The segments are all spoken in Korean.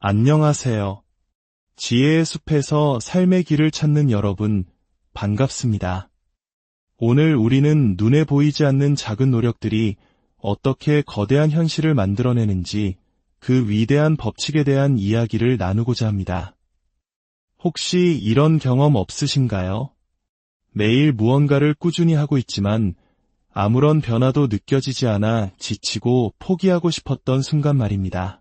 안녕하세요. 지혜의 숲에서 삶의 길을 찾는 여러분, 반갑습니다. 오늘 우리는 눈에 보이지 않는 작은 노력들이 어떻게 거대한 현실을 만들어내는지 그 위대한 법칙에 대한 이야기를 나누고자 합니다. 혹시 이런 경험 없으신가요? 매일 무언가를 꾸준히 하고 있지만 아무런 변화도 느껴지지 않아 지치고 포기하고 싶었던 순간 말입니다.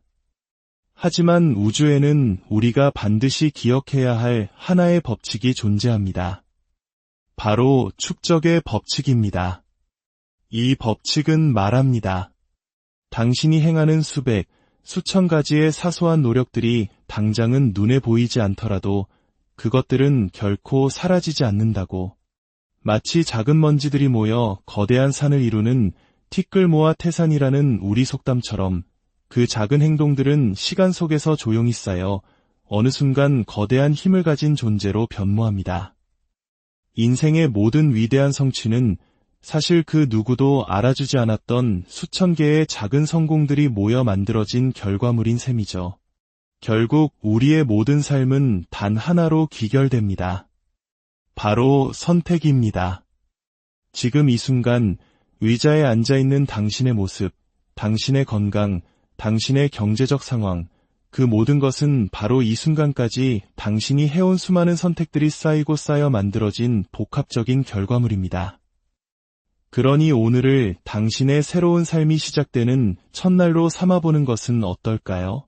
하지만 우주에는 우리가 반드시 기억해야 할 하나의 법칙이 존재합니다. 바로 축적의 법칙입니다. 이 법칙은 말합니다. 당신이 행하는 수백, 수천 가지의 사소한 노력들이 당장은 눈에 보이지 않더라도 그것들은 결코 사라지지 않는다고. 마치 작은 먼지들이 모여 거대한 산을 이루는 티끌모아 태산이라는 우리 속담처럼 그 작은 행동들은 시간 속에서 조용히 쌓여 어느 순간 거대한 힘을 가진 존재로 변모합니다. 인생의 모든 위대한 성취는 사실 그 누구도 알아주지 않았던 수천 개의 작은 성공들이 모여 만들어진 결과물인 셈이죠. 결국 우리의 모든 삶은 단 하나로 귀결됩니다. 바로 선택입니다. 지금 이 순간 의자에 앉아있는 당신의 모습, 당신의 건강, 당신의 경제적 상황, 그 모든 것은 바로 이 순간까지 당신이 해온 수많은 선택들이 쌓이고 쌓여 만들어진 복합적인 결과물입니다. 그러니 오늘을 당신의 새로운 삶이 시작되는 첫날로 삼아보는 것은 어떨까요?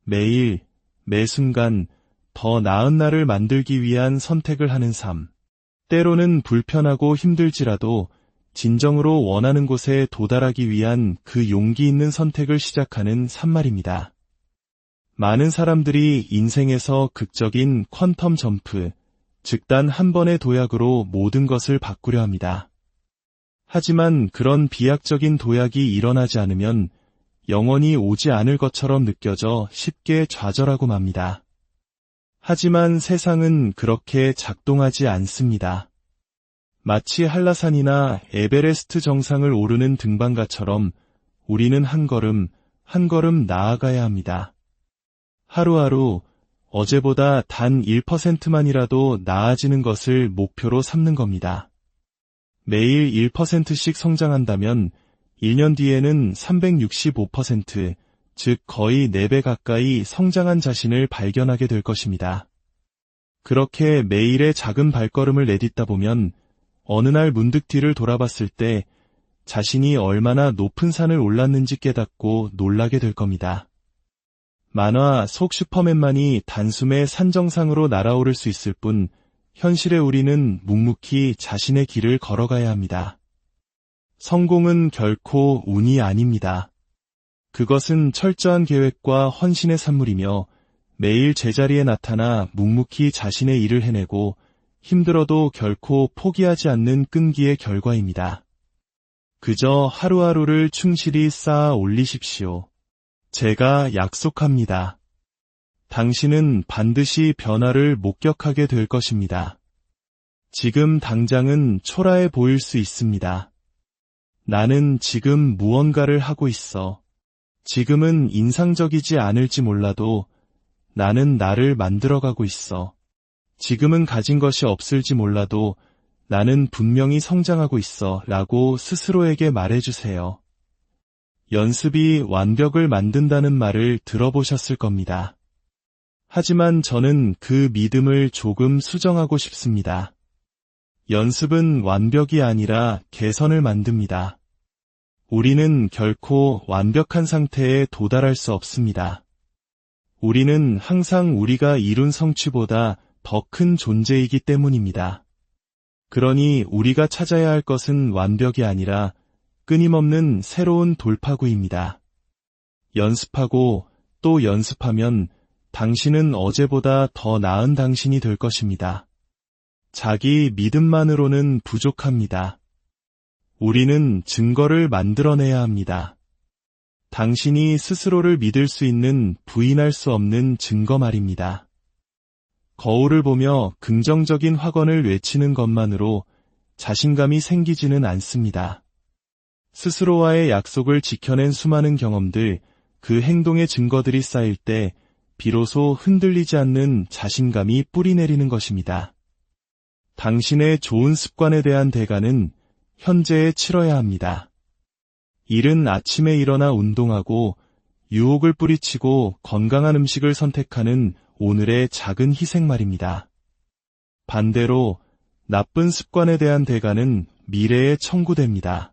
매일, 매 순간 더 나은 날을 만들기 위한 선택을 하는 삶. 때로는 불편하고 힘들지라도 진정으로 원하는 곳에 도달하기 위한 그 용기 있는 선택을 시작하는 삶말입니다. 많은 사람들이 인생에서 극적인 퀀텀 점프, 즉 단 한 번의 도약으로 모든 것을 바꾸려 합니다. 하지만 그런 비약적인 도약이 일어나지 않으면 영원히 오지 않을 것처럼 느껴져 쉽게 좌절하고 맙니다. 하지만 세상은 그렇게 작동하지 않습니다. 마치 한라산이나 에베레스트 정상을 오르는 등반가처럼 우리는 한 걸음 한 걸음 나아가야 합니다. 하루하루 어제보다 단 1%만이라도 나아지는 것을 목표로 삼는 겁니다. 매일 1%씩 성장한다면 1년 뒤에는 365%, 즉 거의 4배 가까이 성장한 자신을 발견하게 될 것입니다. 그렇게 매일의 작은 발걸음을 내딛다 보면 어느 날 문득 뒤를 돌아봤을 때 자신이 얼마나 높은 산을 올랐는지 깨닫고 놀라게 될 겁니다. 만화 속 슈퍼맨만이 단숨에 산 정상으로 날아오를 수 있을 뿐 현실의 우리는 묵묵히 자신의 길을 걸어가야 합니다. 성공은 결코 운이 아닙니다. 그것은 철저한 계획과 헌신의 산물이며 매일 제자리에 나타나 묵묵히 자신의 일을 해내고 힘들어도 결코 포기하지 않는 끈기의 결과입니다. 그저 하루하루를 충실히 쌓아 올리십시오. 제가 약속합니다. 당신은 반드시 변화를 목격하게 될 것입니다. 지금 당장은 초라해 보일 수 있습니다. 나는 지금 무언가를 하고 있어. 지금은 인상적이지 않을지 몰라도 나는 나를 만들어가고 있어. 지금은 가진 것이 없을지 몰라도 나는 분명히 성장하고 있어 라고 스스로에게 말해주세요. 연습이 완벽을 만든다는 말을 들어보셨을 겁니다. 하지만 저는 그 믿음을 조금 수정하고 싶습니다. 연습은 완벽이 아니라 개선을 만듭니다. 우리는 결코 완벽한 상태에 도달할 수 없습니다. 우리는 항상 우리가 이룬 성취보다 더 큰 존재이기 때문입니다. 그러니 우리가 찾아야 할 것은 완벽이 아니라 끊임없는 새로운 돌파구입니다. 연습하고 또 연습하면 당신은 어제보다 더 나은 당신이 될 것입니다. 자기 믿음만으로는 부족합니다. 우리는 증거를 만들어내야 합니다. 당신이 스스로를 믿을 수 있는 부인할 수 없는 증거 말입니다. 거울을 보며 긍정적인 확언을 외치는 것만으로 자신감이 생기지는 않습니다. 스스로와의 약속을 지켜낸 수많은 경험들, 그 행동의 증거들이 쌓일 때 비로소 흔들리지 않는 자신감이 뿌리내리는 것입니다. 당신의 좋은 습관에 대한 대가는 현재에 치러야 합니다. 이른 아침에 일어나 운동하고 유혹을 뿌리치고 건강한 음식을 선택하는 오늘의 작은 희생 말입니다. 반대로 나쁜 습관에 대한 대가는 미래에 청구됩니다.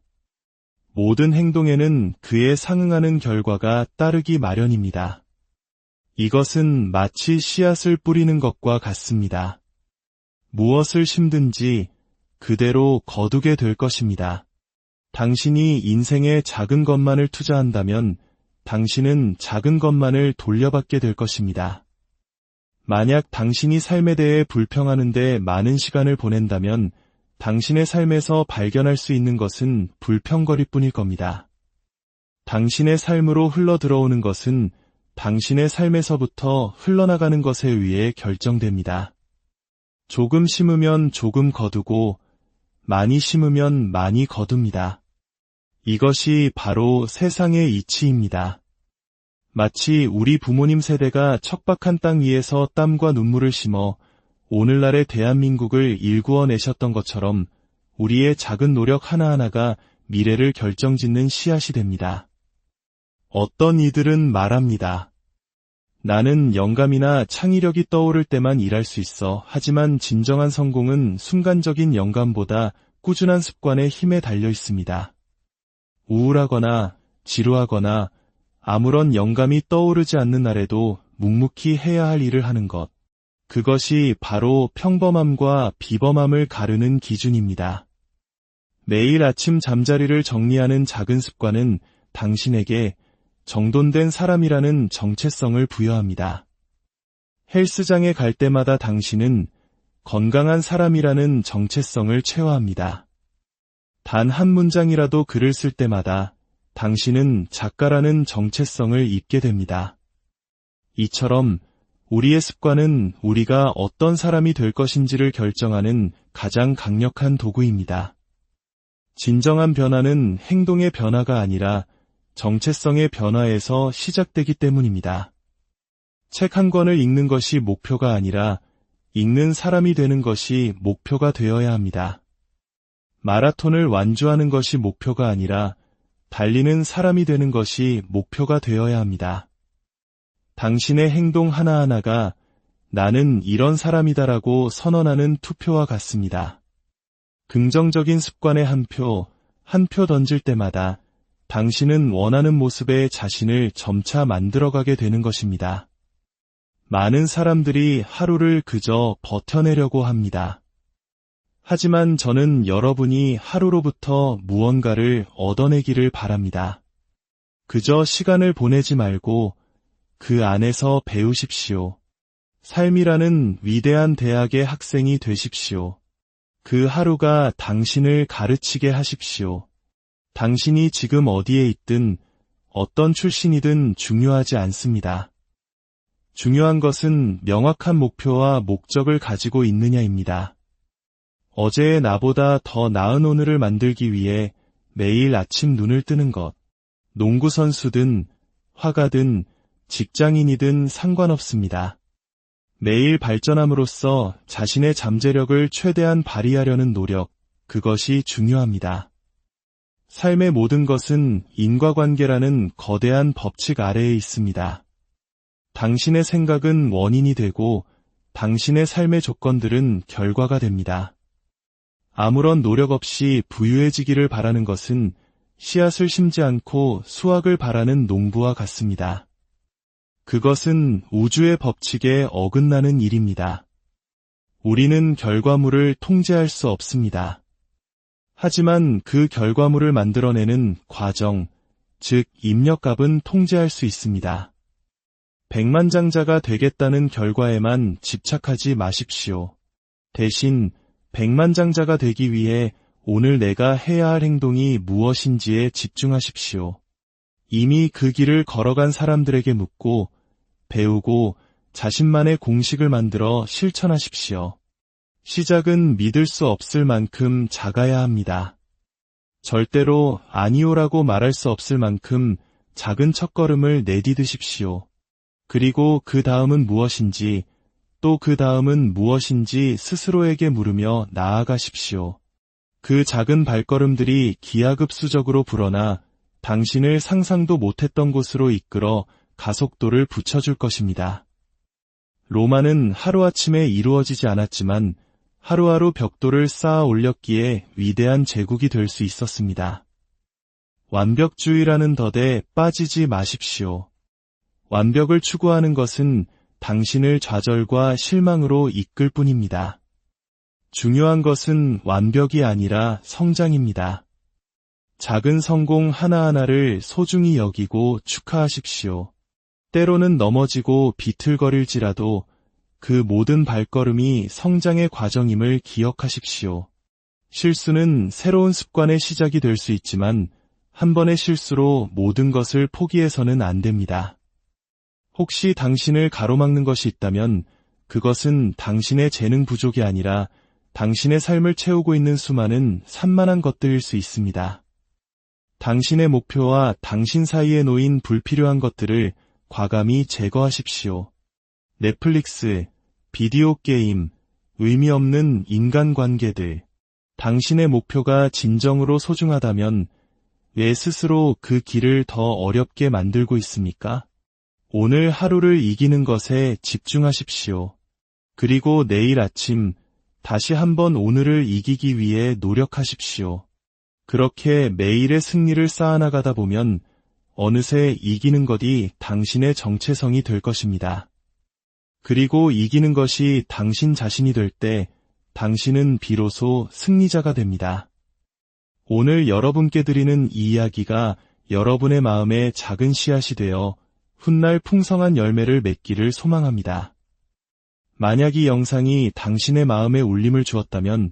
모든 행동에는 그에 상응하는 결과가 따르기 마련입니다. 이것은 마치 씨앗을 뿌리는 것과 같습니다. 무엇을 심든지 그대로 거두게 될 것입니다. 당신이 인생에 작은 것만을 투자한다면 당신은 작은 것만을 돌려받게 될 것입니다. 만약 당신이 삶에 대해 불평하는 데 많은 시간을 보낸다면 당신의 삶에서 발견할 수 있는 것은 불평거리뿐일 겁니다. 당신의 삶으로 흘러들어오는 것은 당신의 삶에서부터 흘러나가는 것에 의해 결정됩니다. 조금 심으면 조금 거두고 많이 심으면 많이 거둡니다. 이것이 바로 세상의 이치입니다. 마치 우리 부모님 세대가 척박한 땅 위에서 땀과 눈물을 심어 오늘날의 대한민국을 일구어내셨던 것처럼 우리의 작은 노력 하나하나가 미래를 결정짓는 씨앗이 됩니다. 어떤 이들은 말합니다. 나는 영감이나 창의력이 떠오를 때만 일할 수 있어. 하지만 진정한 성공은 순간적인 영감보다 꾸준한 습관의 힘에 달려 있습니다. 우울하거나 지루하거나 아무런 영감이 떠오르지 않는 날에도 묵묵히 해야 할 일을 하는 것. 그것이 바로 평범함과 비범함을 가르는 기준입니다. 매일 아침 잠자리를 정리하는 작은 습관은 당신에게 정돈된 사람이라는 정체성을 부여합니다. 헬스장에 갈 때마다 당신은 건강한 사람이라는 정체성을 체화합니다. 단 한 문장이라도 글을 쓸 때마다 당신은 작가라는 정체성을 입게 됩니다. 이처럼 우리의 습관은 우리가 어떤 사람이 될 것인지를 결정하는 가장 강력한 도구입니다. 진정한 변화는 행동의 변화가 아니라 정체성의 변화에서 시작되기 때문입니다. 책 한 권을 읽는 것이 목표가 아니라 읽는 사람이 되는 것이 목표가 되어야 합니다. 마라톤을 완주하는 것이 목표가 아니라 달리는 사람이 되는 것이 목표가 되어야 합니다. 당신의 행동 하나하나가 나는 이런 사람이다라고 선언하는 투표와 같습니다. 긍정적인 습관의 한 표 던질 때마다 당신은 원하는 모습의 자신을 점차 만들어가게 되는 것입니다. 많은 사람들이 하루를 그저 버텨내려고 합니다. 하지만 저는 여러분이 하루로부터 무언가를 얻어내기를 바랍니다. 그저 시간을 보내지 말고 그 안에서 배우십시오. 삶이라는 위대한 대학의 학생이 되십시오. 그 하루가 당신을 가르치게 하십시오. 당신이 지금 어디에 있든 어떤 출신이든 중요하지 않습니다. 중요한 것은 명확한 목표와 목적을 가지고 있느냐입니다. 어제의 나보다 더 나은 오늘을 만들기 위해 매일 아침 눈을 뜨는 것. 농구선수든 화가든 직장인이든 상관없습니다. 매일 발전함으로써 자신의 잠재력을 최대한 발휘하려는 노력, 그것이 중요합니다. 삶의 모든 것은 인과관계라는 거대한 법칙 아래에 있습니다. 당신의 생각은 원인이 되고 당신의 삶의 조건들은 결과가 됩니다. 아무런 노력 없이 부유해지기를 바라는 것은 씨앗을 심지 않고 수확을 바라는 농부와 같습니다. 그것은 우주의 법칙에 어긋나는 일입니다. 우리는 결과물을 통제할 수 없습니다. 하지만 그 결과물을 만들어내는 과정, 즉 입력값은 통제할 수 있습니다. 백만장자가 되겠다는 결과에만 집착하지 마십시오. 대신 백만장자가 되기 위해 오늘 내가 해야 할 행동이 무엇인지에 집중하십시오. 이미 그 길을 걸어간 사람들에게 묻고 배우고 자신만의 공식을 만들어 실천하십시오. 시작은 믿을 수 없을 만큼 작아야 합니다. 절대로 아니오라고 말할 수 없을 만큼 작은 첫걸음을 내디드십시오. 그리고 그 다음은 무엇인지, 또 그 다음은 무엇인지 스스로에게 물으며 나아가십시오. 그 작은 발걸음들이 기하급수적으로 불어나 당신을 상상도 못했던 곳으로 이끌어 가속도를 붙여줄 것입니다. 로마는 하루아침에 이루어지지 않았지만 하루하루 벽돌을 쌓아 올렸기에 위대한 제국이 될 수 있었습니다. 완벽주의라는 덫에 빠지지 마십시오. 완벽을 추구하는 것은 당신을 좌절과 실망으로 이끌 뿐입니다. 중요한 것은 완벽이 아니라 성장입니다. 작은 성공 하나하나를 소중히 여기고 축하하십시오. 때로는 넘어지고 비틀거릴지라도 그 모든 발걸음이 성장의 과정임을 기억하십시오. 실수는 새로운 습관의 시작이 될 수 있지만 한 번의 실수로 모든 것을 포기해서는 안 됩니다. 혹시 당신을 가로막는 것이 있다면 그것은 당신의 재능 부족이 아니라 당신의 삶을 채우고 있는 수많은 산만한 것들일 수 있습니다. 당신의 목표와 당신 사이에 놓인 불필요한 것들을 과감히 제거하십시오. 넷플릭스, 비디오 게임, 의미 없는 인간관계들. 당신의 목표가 진정으로 소중하다면 왜 스스로 그 길을 더 어렵게 만들고 있습니까? 오늘 하루를 이기는 것에 집중하십시오. 그리고 내일 아침 다시 한번 오늘을 이기기 위해 노력하십시오. 그렇게 매일의 승리를 쌓아나가다 보면 어느새 이기는 것이 당신의 정체성이 될 것입니다. 그리고 이기는 것이 당신 자신이 될 때 당신은 비로소 승리자가 됩니다. 오늘 여러분께 드리는 이 이야기가 여러분의 마음에 작은 씨앗이 되어 훗날 풍성한 열매를 맺기를 소망합니다. 만약 이 영상이 당신의 마음에 울림을 주었다면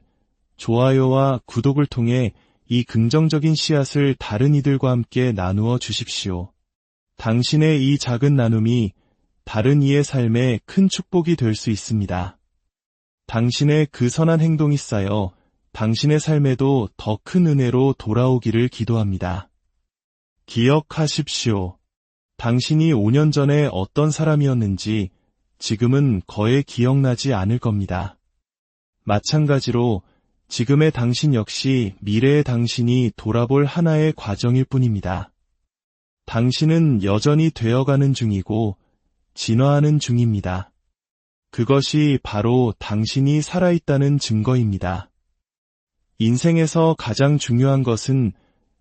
좋아요와 구독을 통해 이 긍정적인 씨앗을 다른 이들과 함께 나누어 주십시오. 당신의 이 작은 나눔이 다른 이의 삶에 큰 축복이 될 수 있습니다. 당신의 그 선한 행동이 쌓여 당신의 삶에도 더 큰 은혜로 돌아오기를 기도합니다. 기억하십시오. 당신이 5년 전에 어떤 사람이었는지 지금은 거의 기억나지 않을 겁니다. 마찬가지로 지금의 당신 역시 미래의 당신이 돌아볼 하나의 과정일 뿐입니다. 당신은 여전히 되어가는 중이고 진화하는 중입니다. 그것이 바로 당신이 살아있다는 증거입니다. 인생에서 가장 중요한 것은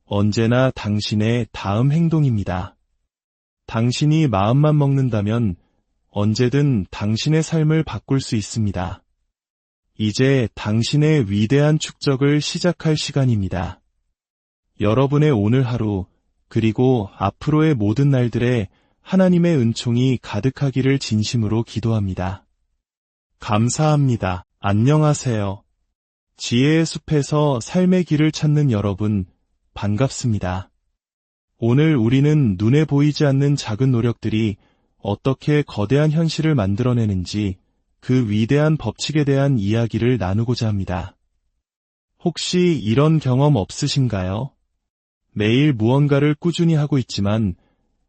언제나 당신의 다음 행동입니다. 당신이 마음만 먹는다면 언제든 당신의 삶을 바꿀 수 있습니다. 이제 당신의 위대한 축적을 시작할 시간입니다. 여러분의 오늘 하루, 그리고 앞으로의 모든 날들에 하나님의 은총이 가득하기를 진심으로 기도합니다. 감사합니다. 안녕하세요. 지혜의 숲에서 삶의 길을 찾는 여러분, 반갑습니다. 오늘 우리는 눈에 보이지 않는 작은 노력들이 어떻게 거대한 현실을 만들어내는지 그 위대한 법칙에 대한 이야기를 나누고자 합니다. 혹시 이런 경험 없으신가요? 매일 무언가를 꾸준히 하고 있지만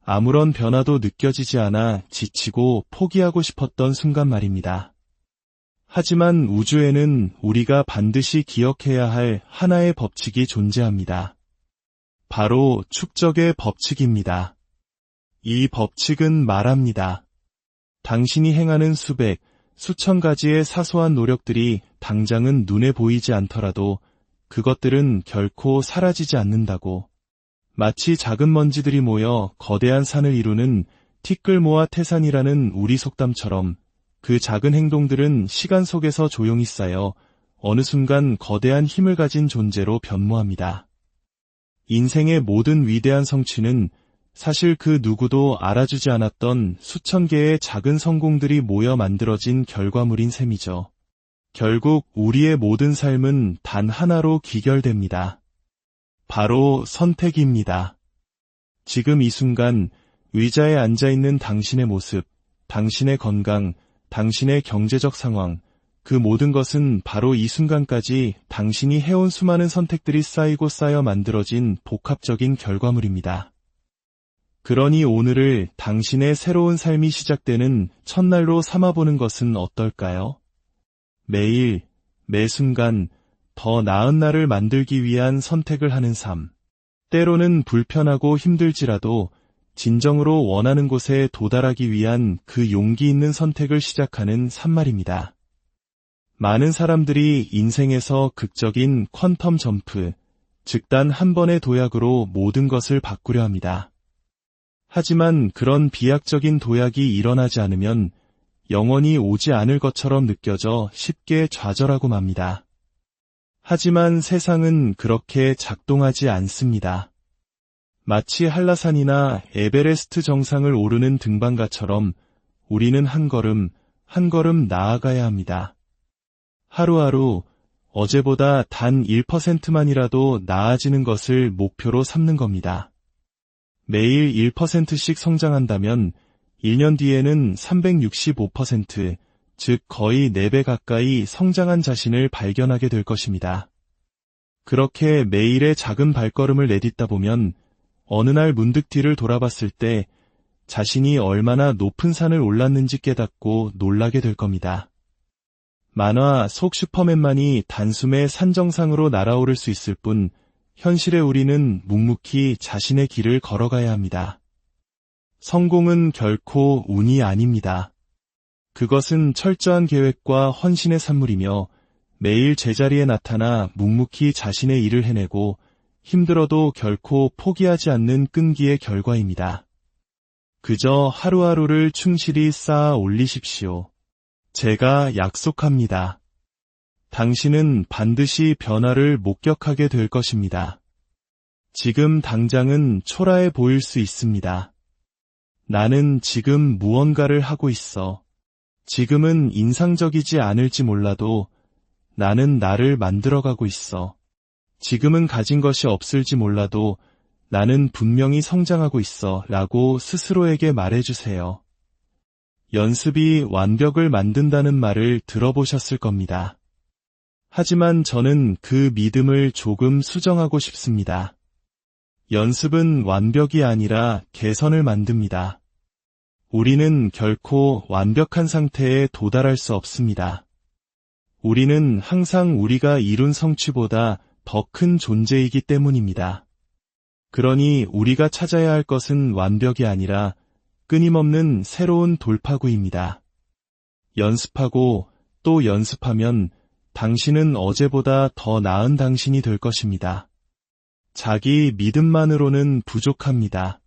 아무런 변화도 느껴지지 않아 지치고 포기하고 싶었던 순간 말입니다. 하지만 우주에는 우리가 반드시 기억해야 할 하나의 법칙이 존재합니다. 바로 축적의 법칙입니다. 이 법칙은 말합니다. 당신이 행하는 수백, 수천 가지의 사소한 노력들이 당장은 눈에 보이지 않더라도 그것들은 결코 사라지지 않는다고. 마치 작은 먼지들이 모여 거대한 산을 이루는 티끌모아 태산이라는 우리 속담처럼 그 작은 행동들은 시간 속에서 조용히 쌓여 어느 순간 거대한 힘을 가진 존재로 변모합니다. 인생의 모든 위대한 성취는 사실 그 누구도 알아주지 않았던 수천 개의 작은 성공들이 모여 만들어진 결과물인 셈이죠. 결국 우리의 모든 삶은 단 하나로 귀결됩니다. 바로 선택입니다. 지금 이 순간 의자에 앉아있는 당신의 모습, 당신의 건강, 당신의 경제적 상황, 그 모든 것은 바로 이 순간까지 당신이 해온 수많은 선택들이 쌓이고 쌓여 만들어진 복합적인 결과물입니다. 그러니 오늘을 당신의 새로운 삶이 시작되는 첫날로 삼아보는 것은 어떨까요? 매일, 매 순간 더 나은 날을 만들기 위한 선택을 하는 삶. 때로는 불편하고 힘들지라도 진정으로 원하는 곳에 도달하기 위한 그 용기 있는 선택을 시작하는 삶말입니다. 많은 사람들이 인생에서 극적인 퀀텀 점프, 즉 단 한 번의 도약으로 모든 것을 바꾸려 합니다. 하지만 그런 비약적인 도약이 일어나지 않으면 영원히 오지 않을 것처럼 느껴져 쉽게 좌절하고 맙니다. 하지만 세상은 그렇게 작동하지 않습니다. 마치 한라산이나 에베레스트 정상을 오르는 등반가처럼 우리는 한 걸음 한 걸음 나아가야 합니다. 하루하루 어제보다 단 1%만이라도 나아지는 것을 목표로 삼는 겁니다. 매일 1%씩 성장한다면 1년 뒤에는 365%, 즉 거의 4배 가까이 성장한 자신을 발견하게 될 것입니다. 그렇게 매일의 작은 발걸음을 내딛다 보면 어느 날 문득 뒤를 돌아봤을 때 자신이 얼마나 높은 산을 올랐는지 깨닫고 놀라게 될 겁니다. 만화 속 슈퍼맨만이 단숨에 산 정상으로 날아오를 수 있을 뿐 현실의 우리는 묵묵히 자신의 길을 걸어가야 합니다. 성공은 결코 운이 아닙니다. 그것은 철저한 계획과 헌신의 산물이며 매일 제자리에 나타나 묵묵히 자신의 일을 해내고 힘들어도 결코 포기하지 않는 끈기의 결과입니다. 그저 하루하루를 충실히 쌓아 올리십시오. 제가 약속합니다. 당신은 반드시 변화를 목격하게 될 것입니다. 지금 당장은 초라해 보일 수 있습니다. 나는 지금 무언가를 하고 있어. 지금은 인상적이지 않을지 몰라도 나는 나를 만들어가고 있어. 지금은 가진 것이 없을지 몰라도 나는 분명히 성장하고 있어 라고 스스로에게 말해주세요. 연습이 완벽을 만든다는 말을 들어보셨을 겁니다. 하지만 저는 그 믿음을 조금 수정하고 싶습니다. 연습은 완벽이 아니라 개선을 만듭니다. 우리는 결코 완벽한 상태에 도달할 수 없습니다. 우리는 항상 우리가 이룬 성취보다 더 큰 존재이기 때문입니다. 그러니 우리가 찾아야 할 것은 완벽이 아니라 끊임없는 새로운 돌파구입니다. 연습하고 또 연습하면 당신은 어제보다 더 나은 당신이 될 것입니다. 자기 믿음만으로는 부족합니다.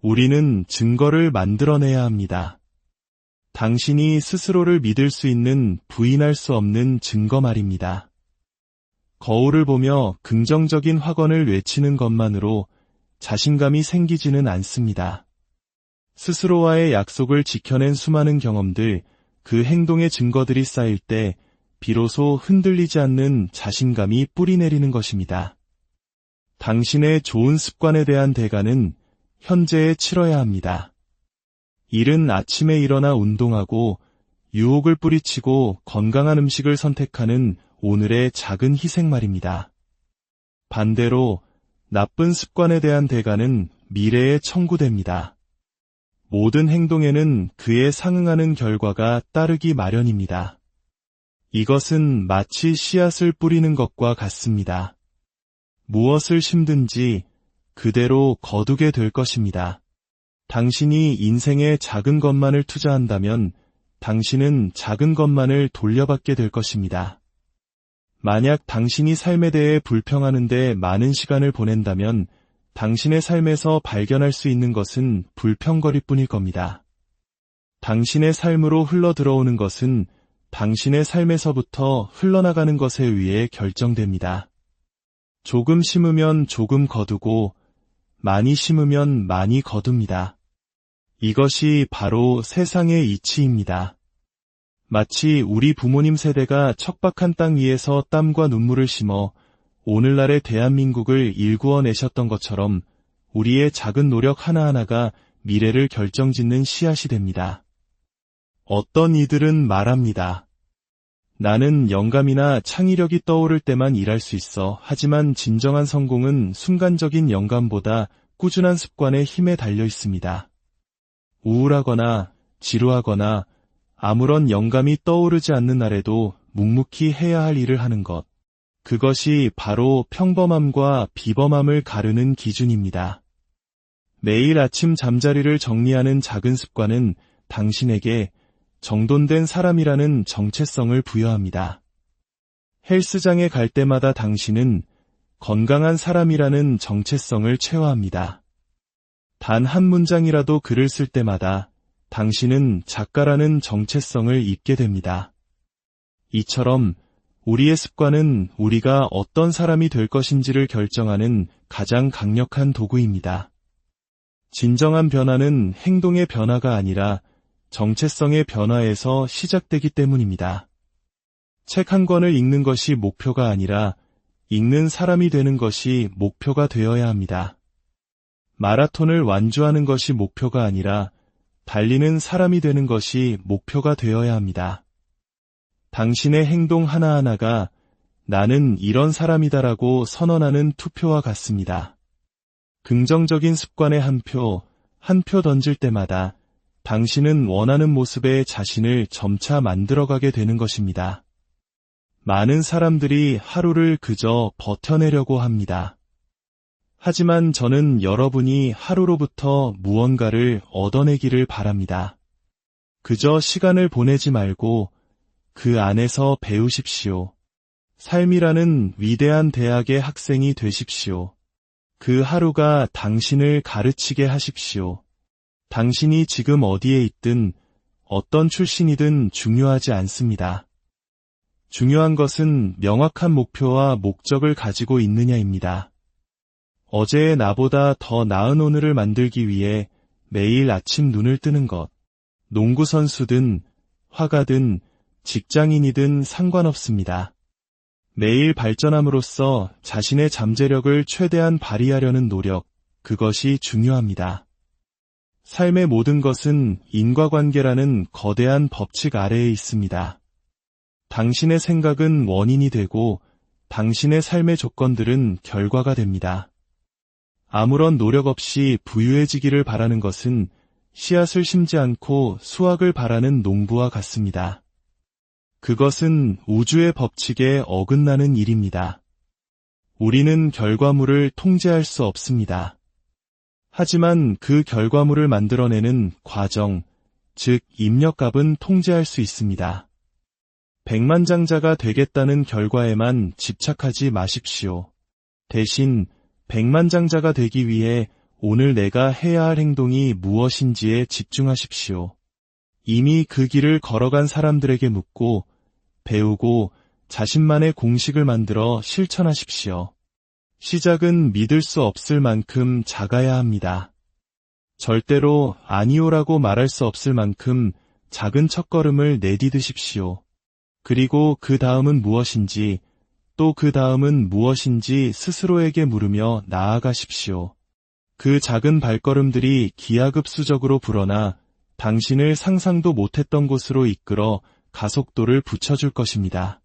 우리는 증거를 만들어내야 합니다. 당신이 스스로를 믿을 수 있는 부인할 수 없는 증거 말입니다. 거울을 보며 긍정적인 확언을 외치는 것만으로 자신감이 생기지는 않습니다. 스스로와의 약속을 지켜낸 수많은 경험들, 그 행동의 증거들이 쌓일 때 비로소 흔들리지 않는 자신감이 뿌리내리는 것입니다. 당신의 좋은 습관에 대한 대가는 현재에 치러야 합니다. 이른 아침에 일어나 운동하고 유혹을 뿌리치고 건강한 음식을 선택하는 오늘의 작은 희생 말입니다. 반대로 나쁜 습관에 대한 대가는 미래에 청구됩니다. 모든 행동에는 그에 상응하는 결과가 따르기 마련입니다. 이것은 마치 씨앗을 뿌리는 것과 같습니다. 무엇을 심든지 그대로 거두게 될 것입니다. 당신이 인생에 작은 것만을 투자한다면 당신은 작은 것만을 돌려받게 될 것입니다. 만약 당신이 삶에 대해 불평하는데 많은 시간을 보낸다면 당신의 삶에서 발견할 수 있는 것은 불평거리뿐일 겁니다. 당신의 삶으로 흘러들어오는 것은 당신의 삶에서부터 흘러나가는 것에 의해 결정됩니다. 조금 심으면 조금 거두고 많이 심으면 많이 거둡니다. 이것이 바로 세상의 이치입니다. 마치 우리 부모님 세대가 척박한 땅 위에서 땀과 눈물을 심어 오늘날의 대한민국을 일구어내셨던 것처럼 우리의 작은 노력 하나하나가 미래를 결정짓는 씨앗이 됩니다. 어떤 이들은 말합니다. 나는 영감이나 창의력이 떠오를 때만 일할 수 있어. 하지만 진정한 성공은 순간적인 영감보다 꾸준한 습관의 힘에 달려 있습니다. 우울하거나 지루하거나 아무런 영감이 떠오르지 않는 날에도 묵묵히 해야 할 일을 하는 것. 그것이 바로 평범함과 비범함을 가르는 기준입니다. 매일 아침 잠자리를 정리하는 작은 습관은 당신에게 정돈된 사람이라는 정체성을 부여합니다. 헬스장에 갈 때마다 당신은 건강한 사람이라는 정체성을 체화합니다. 단 한 문장이라도 글을 쓸 때마다 당신은 작가라는 정체성을 입게 됩니다. 이처럼 우리의 습관은 우리가 어떤 사람이 될 것인지를 결정하는 가장 강력한 도구입니다. 진정한 변화는 행동의 변화가 아니라 정체성의 변화에서 시작되기 때문입니다. 책 한 권을 읽는 것이 목표가 아니라 읽는 사람이 되는 것이 목표가 되어야 합니다. 마라톤을 완주하는 것이 목표가 아니라 달리는 사람이 되는 것이 목표가 되어야 합니다. 당신의 행동 하나하나가 나는 이런 사람이다라고 선언하는 투표와 같습니다. 긍정적인 습관의 한 표 던질 때마다 당신은 원하는 모습의 자신을 점차 만들어가게 되는 것입니다. 많은 사람들이 하루를 그저 버텨내려고 합니다. 하지만 저는 여러분이 하루로부터 무언가를 얻어내기를 바랍니다. 그저 시간을 보내지 말고 그 안에서 배우십시오. 삶이라는 위대한 대학의 학생이 되십시오. 그 하루가 당신을 가르치게 하십시오. 당신이 지금 어디에 있든 어떤 출신이든 중요하지 않습니다. 중요한 것은 명확한 목표와 목적을 가지고 있느냐입니다. 어제의 나보다 더 나은 오늘을 만들기 위해 매일 아침 눈을 뜨는 것. 농구선수든 화가든 직장인이든 상관없습니다. 매일 발전함으로써 자신의 잠재력을 최대한 발휘하려는 노력, 그것이 중요합니다. 삶의 모든 것은 인과관계라는 거대한 법칙 아래에 있습니다. 당신의 생각은 원인이 되고 당신의 삶의 조건들은 결과가 됩니다. 아무런 노력 없이 부유해지기를 바라는 것은 씨앗을 심지 않고 수확을 바라는 농부와 같습니다. 그것은 우주의 법칙에 어긋나는 일입니다. 우리는 결과물을 통제할 수 없습니다. 하지만 그 결과물을 만들어내는 과정, 즉 입력값은 통제할 수 있습니다. 백만장자가 되겠다는 결과에만 집착하지 마십시오. 대신 백만장자가 되기 위해 오늘 내가 해야 할 행동이 무엇인지에 집중하십시오. 이미 그 길을 걸어간 사람들에게 묻고 배우고 자신만의 공식을 만들어 실천하십시오. 시작은 믿을 수 없을 만큼 작아야 합니다. 절대로 아니오라고 말할 수 없을 만큼 작은 첫걸음을 내디드십시오. 그리고 그 다음은 무엇인지, 또 그 다음은 무엇인지 스스로에게 물으며 나아가십시오. 그 작은 발걸음들이 기하급수적으로 불어나 당신을 상상도 못했던 곳으로 이끌어 가속도를 붙여줄 것입니다.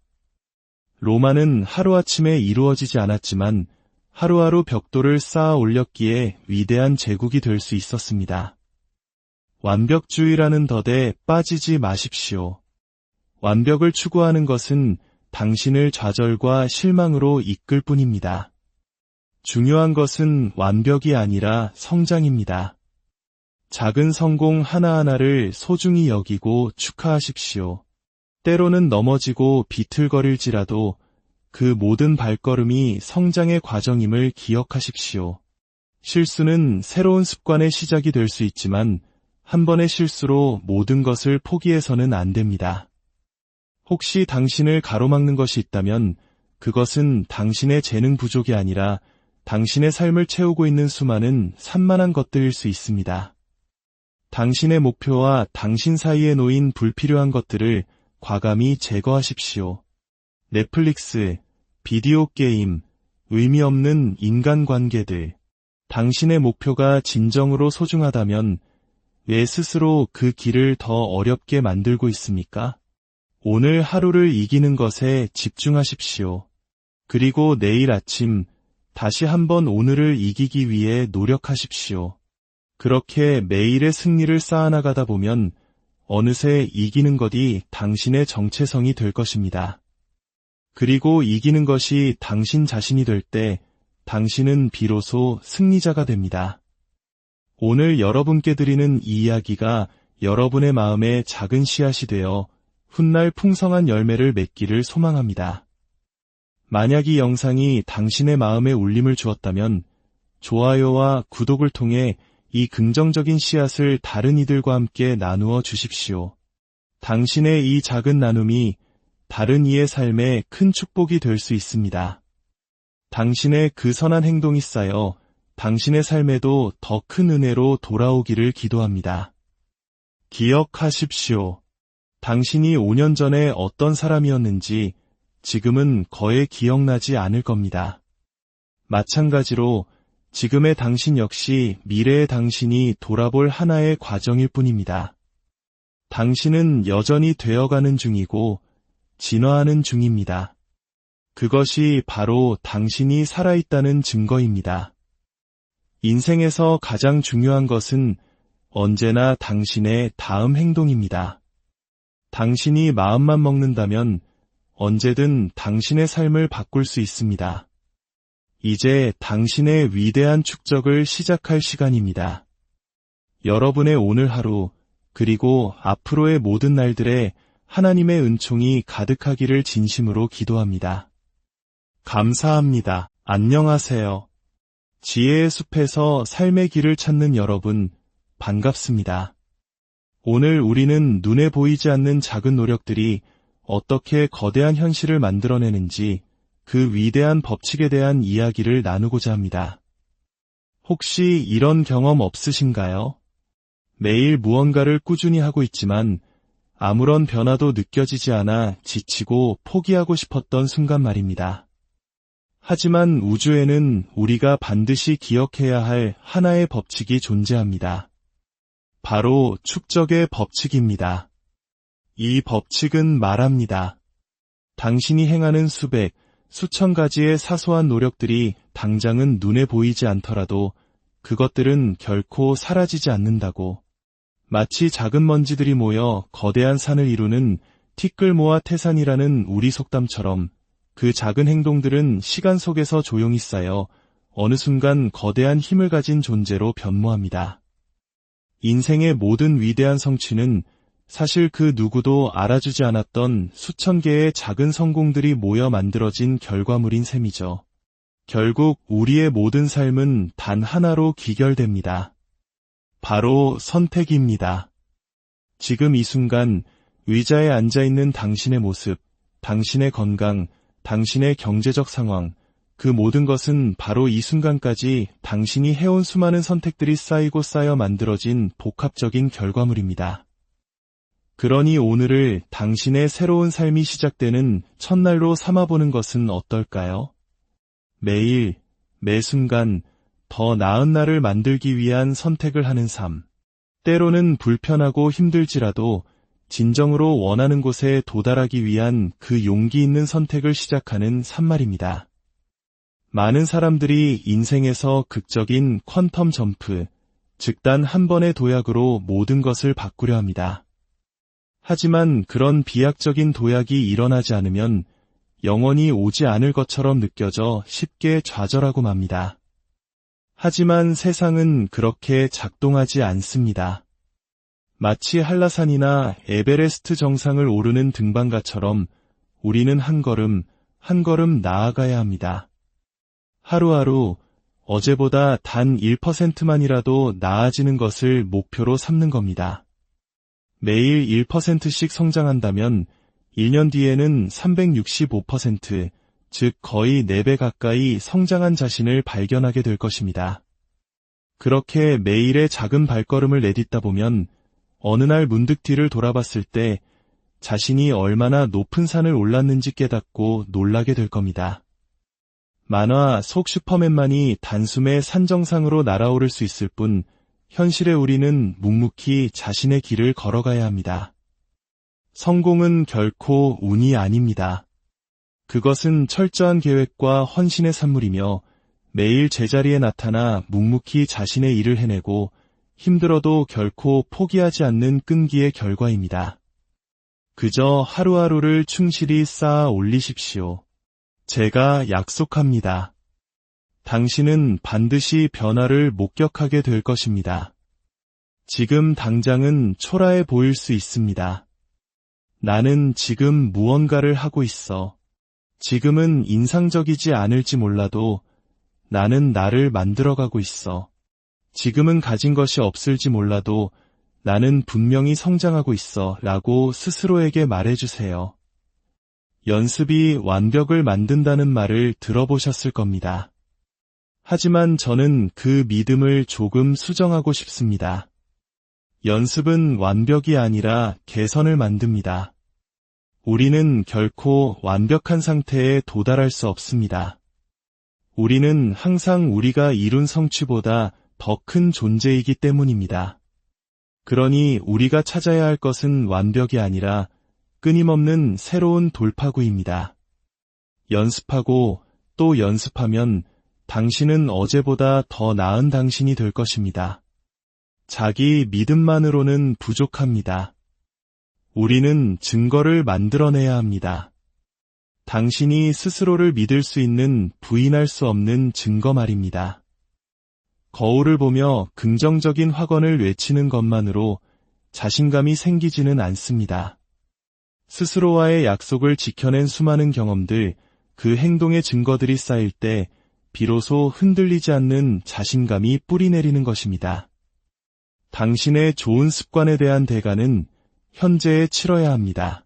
로마는 하루아침에 이루어지지 않았지만 하루하루 벽돌을 쌓아 올렸기에 위대한 제국이 될 수 있었습니다. 완벽주의라는 덫에 빠지지 마십시오. 완벽을 추구하는 것은 당신을 좌절과 실망으로 이끌 뿐입니다. 중요한 것은 완벽이 아니라 성장입니다. 작은 성공 하나하나를 소중히 여기고 축하하십시오. 때로는 넘어지고 비틀거릴지라도 그 모든 발걸음이 성장의 과정임을 기억하십시오. 실수는 새로운 습관의 시작이 될 수 있지만 한 번의 실수로 모든 것을 포기해서는 안 됩니다. 혹시 당신을 가로막는 것이 있다면 그것은 당신의 재능 부족이 아니라 당신의 삶을 채우고 있는 수많은 산만한 것들일 수 있습니다. 당신의 목표와 당신 사이에 놓인 불필요한 것들을 과감히 제거하십시오. 넷플릭스, 비디오 게임, 의미 없는 인간관계들. 당신의 목표가 진정으로 소중하다면 왜 스스로 그 길을 더 어렵게 만들고 있습니까? 오늘 하루를 이기는 것에 집중하십시오. 그리고 내일 아침 다시 한번 오늘을 이기기 위해 노력하십시오. 그렇게 매일의 승리를 쌓아나가다 보면 어느새 이기는 것이 당신의 정체성이 될 것입니다. 그리고 이기는 것이 당신 자신이 될 때 당신은 비로소 승리자가 됩니다. 오늘 여러분께 드리는 이 이야기가 여러분의 마음에 작은 씨앗이 되어 훗날 풍성한 열매를 맺기를 소망합니다. 만약 이 영상이 당신의 마음에 울림을 주었다면 좋아요와 구독을 통해 이 긍정적인 씨앗을 다른 이들과 함께 나누어 주십시오. 당신의 이 작은 나눔이 다른 이의 삶에 큰 축복이 될 수 있습니다. 당신의 그 선한 행동이 쌓여 당신의 삶에도 더 큰 은혜로 돌아오기를 기도합니다. 기억하십시오. 당신이 5년 전에 어떤 사람이었는지 지금은 거의 기억나지 않을 겁니다. 마찬가지로 지금의 당신 역시 미래의 당신이 돌아볼 하나의 과정일 뿐입니다. 당신은 여전히 되어가는 중이고 진화하는 중입니다. 그것이 바로 당신이 살아있다는 증거입니다. 인생에서 가장 중요한 것은 언제나 당신의 다음 행동입니다. 당신이 마음만 먹는다면 언제든 당신의 삶을 바꿀 수 있습니다. 이제 당신의 위대한 축적을 시작할 시간입니다. 여러분의 오늘 하루, 그리고 앞으로의 모든 날들에 하나님의 은총이 가득하기를 진심으로 기도합니다. 감사합니다. 안녕하세요. 지혜의 숲에서 삶의 길을 찾는 여러분, 반갑습니다. 오늘 우리는 눈에 보이지 않는 작은 노력들이 어떻게 거대한 현실을 만들어내는지 그 위대한 법칙에 대한 이야기를 나누고자 합니다. 혹시 이런 경험 없으신가요? 매일 무언가를 꾸준히 하고 있지만 아무런 변화도 느껴지지 않아 지치고 포기하고 싶었던 순간 말입니다. 하지만 우주에는 우리가 반드시 기억해야 할 하나의 법칙이 존재합니다. 바로 축적의 법칙입니다. 이 법칙은 말합니다. 당신이 행하는 수백, 수천 가지의 사소한 노력들이 당장은 눈에 보이지 않더라도 그것들은 결코 사라지지 않는다고. 마치 작은 먼지들이 모여 거대한 산을 이루는 티끌모아 태산이라는 우리 속담처럼 그 작은 행동들은 시간 속에서 조용히 쌓여 어느 순간 거대한 힘을 가진 존재로 변모합니다. 인생의 모든 위대한 성취는 사실 그 누구도 알아주지 않았던 수천 개의 작은 성공들이 모여 만들어진 결과물인 셈이죠. 결국 우리의 모든 삶은 단 하나로 귀결됩니다. 바로 선택입니다. 지금 이 순간 의자에 앉아있는 당신의 모습, 당신의 건강, 당신의 경제적 상황, 그 모든 것은 바로 이 순간까지 당신이 해온 수많은 선택들이 쌓이고 쌓여 만들어진 복합적인 결과물입니다. 그러니 오늘을 당신의 새로운 삶이 시작되는 첫날로 삼아보는 것은 어떨까요? 매일, 매 순간 더 나은 날을 만들기 위한 선택을 하는 삶. 때로는 불편하고 힘들지라도 진정으로 원하는 곳에 도달하기 위한 그 용기 있는 선택을 시작하는 삶 말입니다. 많은 사람들이 인생에서 극적인 퀀텀 점프, 즉 단 한 번의 도약으로 모든 것을 바꾸려 합니다. 하지만 그런 비약적인 도약이 일어나지 않으면 영원히 오지 않을 것처럼 느껴져 쉽게 좌절하고 맙니다. 하지만 세상은 그렇게 작동하지 않습니다. 마치 한라산이나 에베레스트 정상을 오르는 등반가처럼 우리는 한 걸음 한 걸음 나아가야 합니다. 하루하루 어제보다 단 1%만이라도 나아지는 것을 목표로 삼는 겁니다. 매일 1%씩 성장한다면 1년 뒤에는 365%, 즉 거의 4배 가까이 성장한 자신을 발견하게 될 것입니다. 그렇게 매일의 작은 발걸음을 내딛다 보면 어느 날 문득 뒤를 돌아봤을 때 자신이 얼마나 높은 산을 올랐는지 깨닫고 놀라게 될 겁니다. 만화 속 슈퍼맨만이 단숨에 산 정상으로 날아오를 수 있을 뿐 현실의 우리는 묵묵히 자신의 길을 걸어가야 합니다. 성공은 결코 운이 아닙니다. 그것은 철저한 계획과 헌신의 산물이며 매일 제자리에 나타나 묵묵히 자신의 일을 해내고 힘들어도 결코 포기하지 않는 끈기의 결과입니다. 그저 하루하루를 충실히 쌓아 올리십시오. 제가 약속합니다. 당신은 반드시 변화를 목격하게 될 것입니다. 지금 당장은 초라해 보일 수 있습니다. 나는 지금 무언가를 하고 있어. 지금은 인상적이지 않을지 몰라도 나는 나를 만들어가고 있어. 지금은 가진 것이 없을지 몰라도 나는 분명히 성장하고 있어 라고 스스로에게 말해주세요. 연습이 완벽을 만든다는 말을 들어보셨을 겁니다. 하지만 저는 그 믿음을 조금 수정하고 싶습니다. 연습은 완벽이 아니라 개선을 만듭니다. 우리는 결코 완벽한 상태에 도달할 수 없습니다. 우리는 항상 우리가 이룬 성취보다 더 큰 존재이기 때문입니다. 그러니 우리가 찾아야 할 것은 완벽이 아니라 끊임없는 새로운 돌파구입니다. 연습하고 또 연습하면 당신은 어제보다 더 나은 당신이 될 것입니다. 자기 믿음만으로는 부족합니다. 우리는 증거를 만들어내야 합니다. 당신이 스스로를 믿을 수 있는 부인할 수 없는 증거 말입니다. 거울을 보며 긍정적인 확언을 외치는 것만으로 자신감이 생기지는 않습니다. 스스로와의 약속을 지켜낸 수많은 경험들, 그 행동의 증거들이 쌓일 때 비로소 흔들리지 않는 자신감이 뿌리내리는 것입니다. 당신의 좋은 습관에 대한 대가는 현재에 치러야 합니다.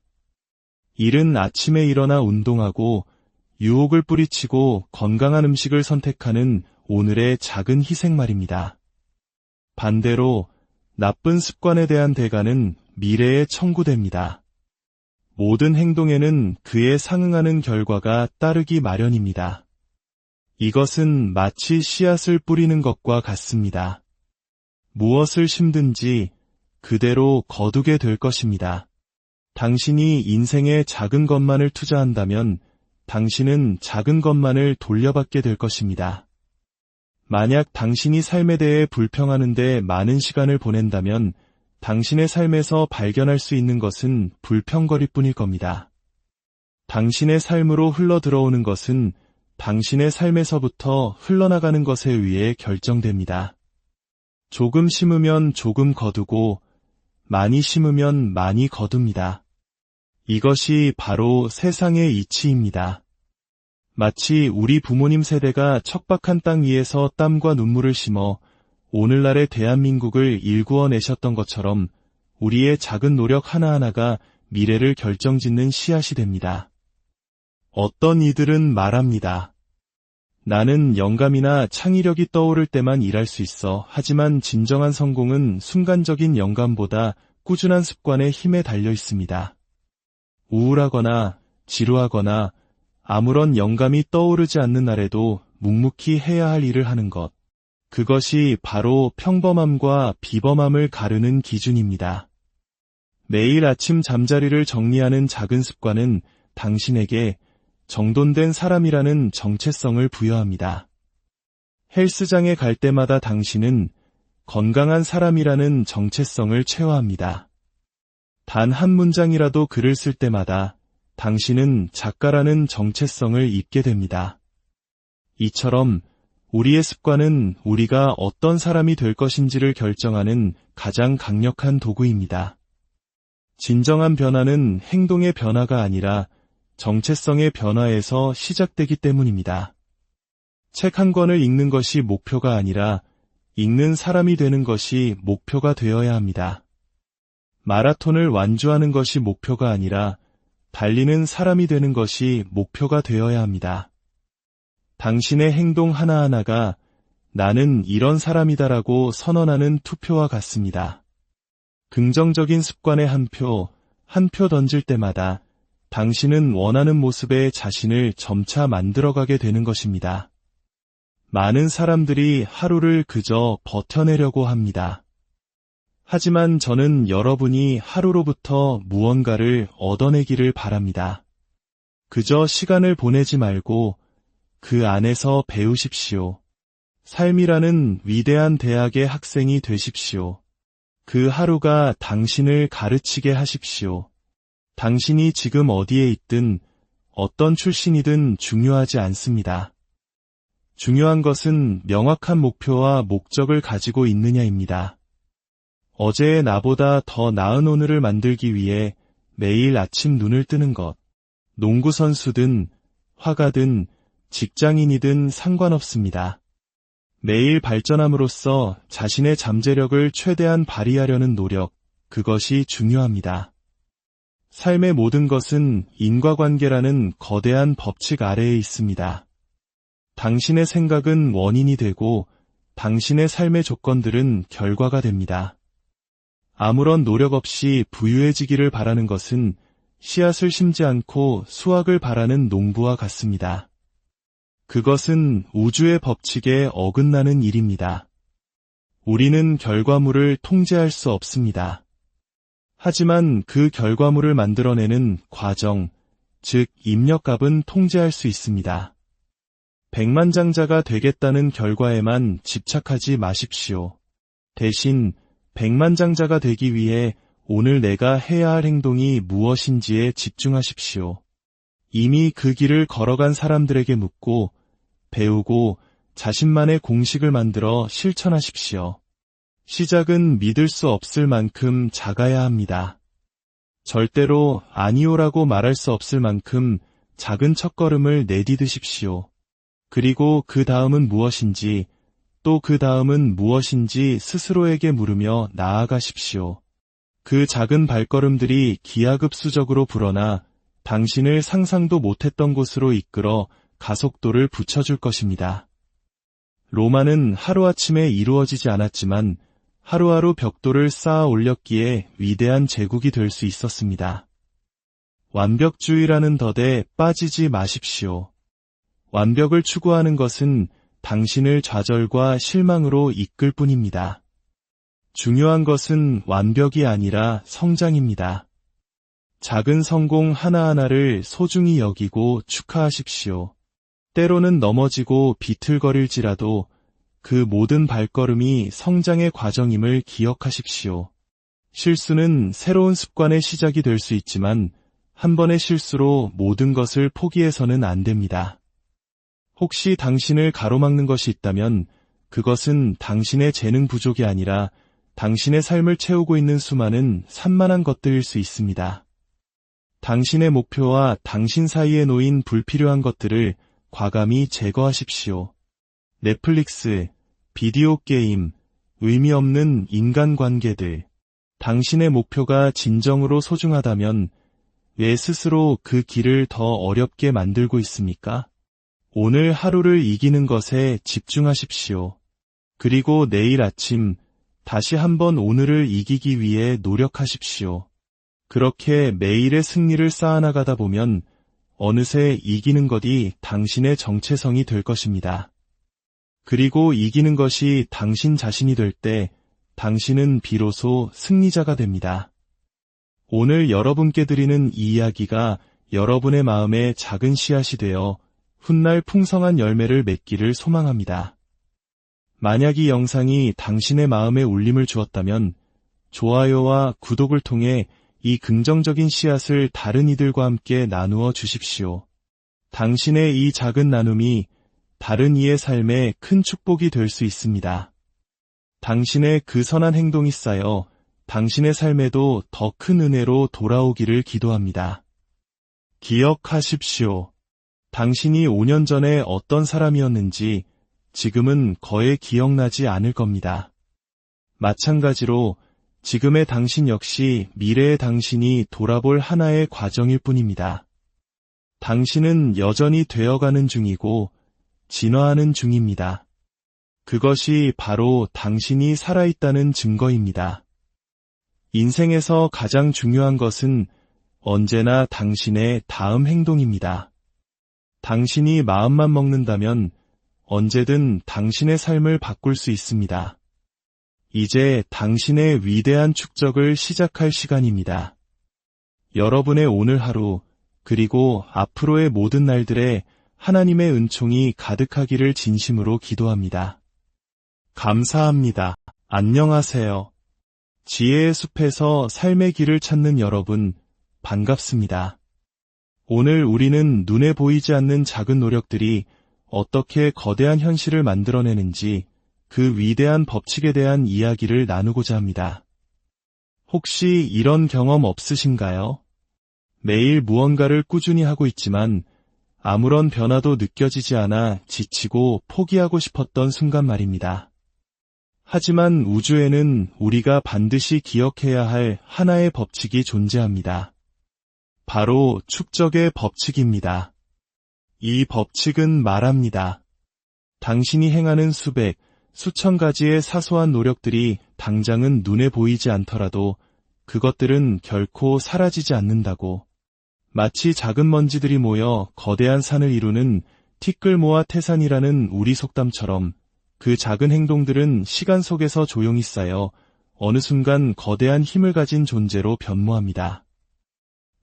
이른 아침에 일어나 운동하고 유혹을 뿌리치고 건강한 음식을 선택하는 오늘의 작은 희생 말입니다. 반대로 나쁜 습관에 대한 대가는 미래에 청구됩니다. 모든 행동에는 그에 상응하는 결과가 따르기 마련입니다. 이것은 마치 씨앗을 뿌리는 것과 같습니다. 무엇을 심든지 그대로 거두게 될 것입니다. 당신이 인생에 작은 것만을 투자한다면 당신은 작은 것만을 돌려받게 될 것입니다. 만약 당신이 삶에 대해 불평하는 데 많은 시간을 보낸다면 당신의 삶에서 발견할 수 있는 것은 불평거리뿐일 겁니다. 당신의 삶으로 흘러들어오는 것은 당신의 삶에서부터 흘러나가는 것에 의해 결정됩니다. 조금 심으면 조금 거두고 많이 심으면 많이 거둡니다. 이것이 바로 세상의 이치입니다. 마치 우리 부모님 세대가 척박한 땅 위에서 땀과 눈물을 심어 오늘날의 대한민국을 일구어내셨던 것처럼 우리의 작은 노력 하나하나가 미래를 결정짓는 씨앗이 됩니다. 어떤 이들은 말합니다. 나는 영감이나 창의력이 떠오를 때만 일할 수 있어. 하지만 진정한 성공은 순간적인 영감보다 꾸준한 습관의 힘에 달려 있습니다. 우울하거나 지루하거나 아무런 영감이 떠오르지 않는 날에도 묵묵히 해야 할 일을 하는 것. 그것이 바로 평범함과 비범함을 가르는 기준입니다. 매일 아침 잠자리를 정리하는 작은 습관은 당신에게 정돈된 사람이라는 정체성을 부여합니다. 헬스장에 갈 때마다 당신은 건강한 사람이라는 정체성을 체화합니다. 단 한 문장이라도 글을 쓸 때마다 당신은 작가라는 정체성을 입게 됩니다. 이처럼 우리의 습관은 우리가 어떤 사람이 될 것인지를 결정하는 가장 강력한 도구입니다. 진정한 변화는 행동의 변화가 아니라 정체성의 변화에서 시작되기 때문입니다. 책 한 권을 읽는 것이 목표가 아니라 읽는 사람이 되는 것이 목표가 되어야 합니다. 마라톤을 완주하는 것이 목표가 아니라 달리는 사람이 되는 것이 목표가 되어야 합니다. 당신의 행동 하나하나가 나는 이런 사람이다라고 선언하는 투표와 같습니다. 긍정적인 습관의 한 표 던질 때마다 당신은 원하는 모습의 자신을 점차 만들어가게 되는 것입니다. 많은 사람들이 하루를 그저 버텨내려고 합니다. 하지만 저는 여러분이 하루로부터 무언가를 얻어내기를 바랍니다. 그저 시간을 보내지 말고 그 안에서 배우십시오. 삶이라는 위대한 대학의 학생이 되십시오. 그 하루가 당신을 가르치게 하십시오. 당신이 지금 어디에 있든 어떤 출신이든 중요하지 않습니다. 중요한 것은 명확한 목표와 목적을 가지고 있느냐입니다. 어제의 나보다 더 나은 오늘을 만들기 위해 매일 아침 눈을 뜨는 것. 농구선수든 화가든 직장인이든 상관없습니다. 매일 발전함으로써 자신의 잠재력을 최대한 발휘하려는 노력, 그것이 중요합니다. 삶의 모든 것은 인과관계라는 거대한 법칙 아래에 있습니다. 당신의 생각은 원인이 되고 당신의 삶의 조건들은 결과가 됩니다. 아무런 노력 없이 부유해지기를 바라는 것은 씨앗을 심지 않고 수확을 바라는 농부와 같습니다. 그것은 우주의 법칙에 어긋나는 일입니다. 우리는 결과물을 통제할 수 없습니다. 하지만 그 결과물을 만들어내는 과정, 즉 입력값은 통제할 수 있습니다. 백만장자가 되겠다는 결과에만 집착하지 마십시오. 대신 백만장자가 되기 위해 오늘 내가 해야 할 행동이 무엇인지에 집중하십시오. 이미 그 길을 걸어간 사람들에게 묻고 배우고 자신만의 공식을 만들어 실천하십시오. 시작은 믿을 수 없을 만큼 작아야 합니다. 절대로 아니오라고 말할 수 없을 만큼 작은 첫걸음을 내디디십시오. 그리고 그 다음은 무엇인지, 또 그 다음은 무엇인지 스스로에게 물으며 나아가십시오. 그 작은 발걸음들이 기하급수적으로 불어나 당신을 상상도 못했던 곳으로 이끌어 가속도를 붙여줄 것입니다. 로마는 하루아침에 이루어지지 않았지만 하루하루 벽돌을 쌓아 올렸기에 위대한 제국이 될 수 있었습니다. 완벽주의라는 덫에 빠지지 마십시오. 완벽을 추구하는 것은 당신을 좌절과 실망으로 이끌 뿐입니다. 중요한 것은 완벽이 아니라 성장입니다. 작은 성공 하나하나를 소중히 여기고 축하하십시오. 때로는 넘어지고 비틀거릴지라도 그 모든 발걸음이 성장의 과정임을 기억하십시오. 실수는 새로운 습관의 시작이 될 수 있지만 한 번의 실수로 모든 것을 포기해서는 안 됩니다. 혹시 당신을 가로막는 것이 있다면 그것은 당신의 재능 부족이 아니라 당신의 삶을 채우고 있는 수많은 산만한 것들일 수 있습니다. 당신의 목표와 당신 사이에 놓인 불필요한 것들을 과감히 제거하십시오. 넷플릭스, 비디오 게임, 의미 없는 인간관계들. 당신의 목표가 진정으로 소중하다면 왜 스스로 그 길을 더 어렵게 만들고 있습니까? 오늘 하루를 이기는 것에 집중하십시오. 그리고 내일 아침 다시 한번 오늘을 이기기 위해 노력하십시오. 그렇게 매일의 승리를 쌓아나가다 보면 어느새 이기는 것이 당신의 정체성이 될 것입니다. 그리고 이기는 것이 당신 자신이 될 때 당신은 비로소 승리자가 됩니다. 오늘 여러분께 드리는 이 이야기가 여러분의 마음에 작은 씨앗이 되어 훗날 풍성한 열매를 맺기를 소망합니다. 만약 이 영상이 당신의 마음에 울림을 주었다면 좋아요와 구독을 통해 이 긍정적인 씨앗을 다른 이들과 함께 나누어 주십시오. 당신의 이 작은 나눔이 다른 이의 삶에 큰 축복이 될 수 있습니다. 당신의 그 선한 행동이 쌓여 당신의 삶에도 더 큰 은혜로 돌아오기를 기도합니다. 기억하십시오. 당신이 5년 전에 어떤 사람이었는지 지금은 거의 기억나지 않을 겁니다. 마찬가지로 지금의 당신 역시 미래의 당신이 돌아볼 하나의 과정일 뿐입니다. 당신은 여전히 되어가는 중이고 진화하는 중입니다. 그것이 바로 당신이 살아있다는 증거입니다. 인생에서 가장 중요한 것은 언제나 당신의 다음 행동입니다. 당신이 마음만 먹는다면 언제든 당신의 삶을 바꿀 수 있습니다. 이제 당신의 위대한 축적을 시작할 시간입니다. 여러분의 오늘 하루, 그리고 앞으로의 모든 날들에 하나님의 은총이 가득하기를 진심으로 기도합니다. 감사합니다. 안녕하세요. 지혜의 숲에서 삶의 길을 찾는 여러분, 반갑습니다. 오늘 우리는 눈에 보이지 않는 작은 노력들이 어떻게 거대한 현실을 만들어내는지 그 위대한 법칙에 대한 이야기를 나누고자 합니다. 혹시 이런 경험 없으신가요? 매일 무언가를 꾸준히 하고 있지만 아무런 변화도 느껴지지 않아 지치고 포기하고 싶었던 순간 말입니다. 하지만 우주에는 우리가 반드시 기억해야 할 하나의 법칙이 존재합니다. 바로 축적의 법칙입니다. 이 법칙은 말합니다. 당신이 행하는 수백, 수천 가지의 사소한 노력들이 당장은 눈에 보이지 않더라도 그것들은 결코 사라지지 않는다고. 마치 작은 먼지들이 모여 거대한 산을 이루는 티끌모아 태산이라는 우리 속담처럼 그 작은 행동들은 시간 속에서 조용히 쌓여 어느 순간 거대한 힘을 가진 존재로 변모합니다.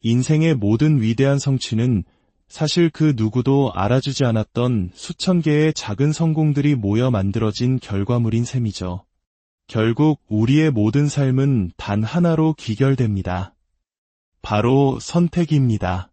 인생의 모든 위대한 성취는 사실 그 누구도 알아주지 않았던 수천 개의 작은 성공들이 모여 만들어진 결과물인 셈이죠. 결국 우리의 모든 삶은 단 하나로 귀결됩니다. 바로 선택입니다.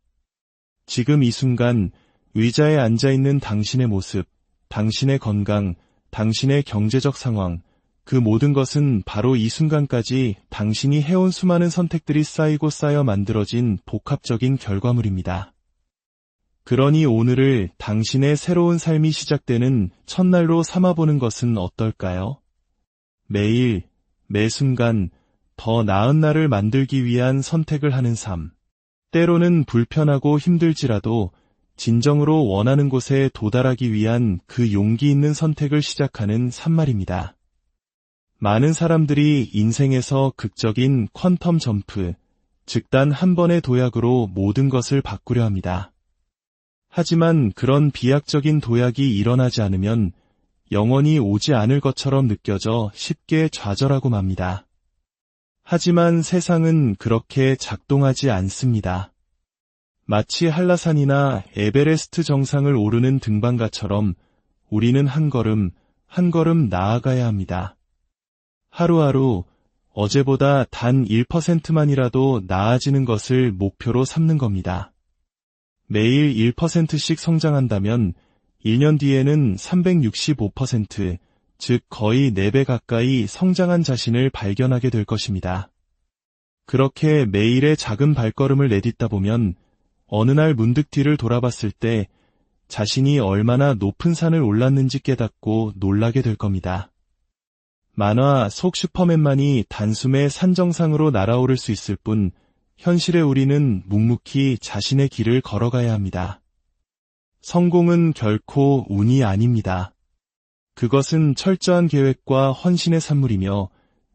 지금 이 순간 의자에 앉아있는 당신의 모습, 당신의 건강, 당신의 경제적 상황, 그 모든 것은 바로 이 순간까지 당신이 해온 수많은 선택들이 쌓이고 쌓여 만들어진 복합적인 결과물입니다. 그러니 오늘을 당신의 새로운 삶이 시작되는 첫날로 삼아보는 것은 어떨까요? 매일, 매 순간 더 나은 날을 만들기 위한 선택을 하는 삶. 때로는 불편하고 힘들지라도 진정으로 원하는 곳에 도달하기 위한 그 용기 있는 선택을 시작하는 삶말입니다. 많은 사람들이 인생에서 극적인 퀀텀 점프, 즉 단 한 번의 도약으로 모든 것을 바꾸려 합니다. 하지만 그런 비약적인 도약이 일어나지 않으면 영원히 오지 않을 것처럼 느껴져 쉽게 좌절하고 맙니다. 하지만 세상은 그렇게 작동하지 않습니다. 마치 한라산이나 에베레스트 정상을 오르는 등반가처럼 우리는 한 걸음 한 걸음 나아가야 합니다. 하루하루 어제보다 단 1%만이라도 나아지는 것을 목표로 삼는 겁니다. 매일 1%씩 성장한다면 1년 뒤에는 365%, 즉 거의 4배 가까이 성장한 자신을 발견하게 될 것입니다. 그렇게 매일의 작은 발걸음을 내딛다 보면 어느 날 문득 뒤를 돌아봤을 때 자신이 얼마나 높은 산을 올랐는지 깨닫고 놀라게 될 겁니다. 만화 속 슈퍼맨만이 단숨에 산 정상으로 날아오를 수 있을 뿐 현실의 우리는 묵묵히 자신의 길을 걸어가야 합니다. 성공은 결코 운이 아닙니다. 그것은 철저한 계획과 헌신의 산물이며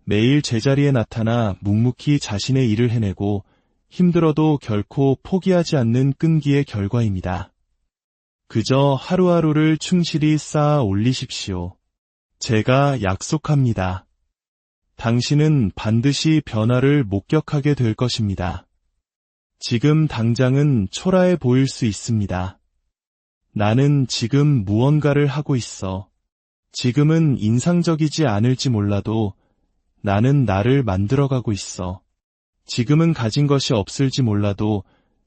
매일 제자리에 나타나 묵묵히 자신의 일을 해내고 힘들어도 결코 포기하지 않는 끈기의 결과입니다. 그저 하루하루를 충실히 쌓아 올리십시오. 제가 약속합니다. 당신은 반드시 변화를 목격하게 될 것입니다. 지금 당장은 초라해 보일 수 있습니다. 나는 지금 무언가를 하고 있어. 지금은 인상적이지 않을지 몰라도 나는 나를 만들어가고 있어. 지금은 가진 것이 없을지 몰라도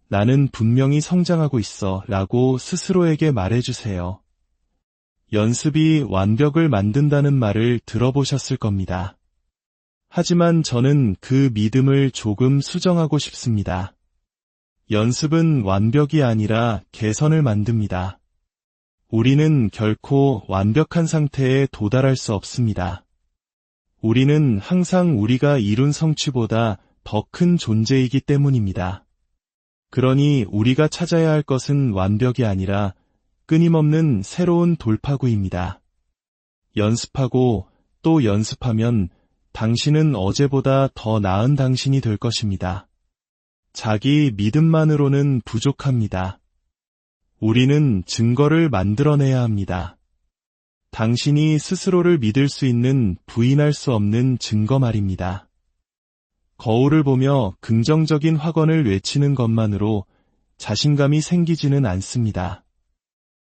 나는 분명히 성장하고 있어 라고 스스로에게 말해주세요. 연습이 완벽을 만든다는 말을 들어보셨을 겁니다. 하지만 저는 그 믿음을 조금 수정하고 싶습니다. 연습은 완벽이 아니라 개선을 만듭니다. 우리는 결코 완벽한 상태에 도달할 수 없습니다. 우리는 항상 우리가 이룬 성취보다 더 큰 존재이기 때문입니다. 그러니 우리가 찾아야 할 것은 완벽이 아니라 끊임없는 새로운 돌파구입니다. 연습하고 또 연습하면 당신은 어제보다 더 나은 당신이 될 것입니다. 자기 믿음만으로는 부족합니다. 우리는 증거를 만들어내야 합니다. 당신이 스스로를 믿을 수 있는 부인할 수 없는 증거 말입니다. 거울을 보며 긍정적인 확언을 외치는 것만으로 자신감이 생기지는 않습니다.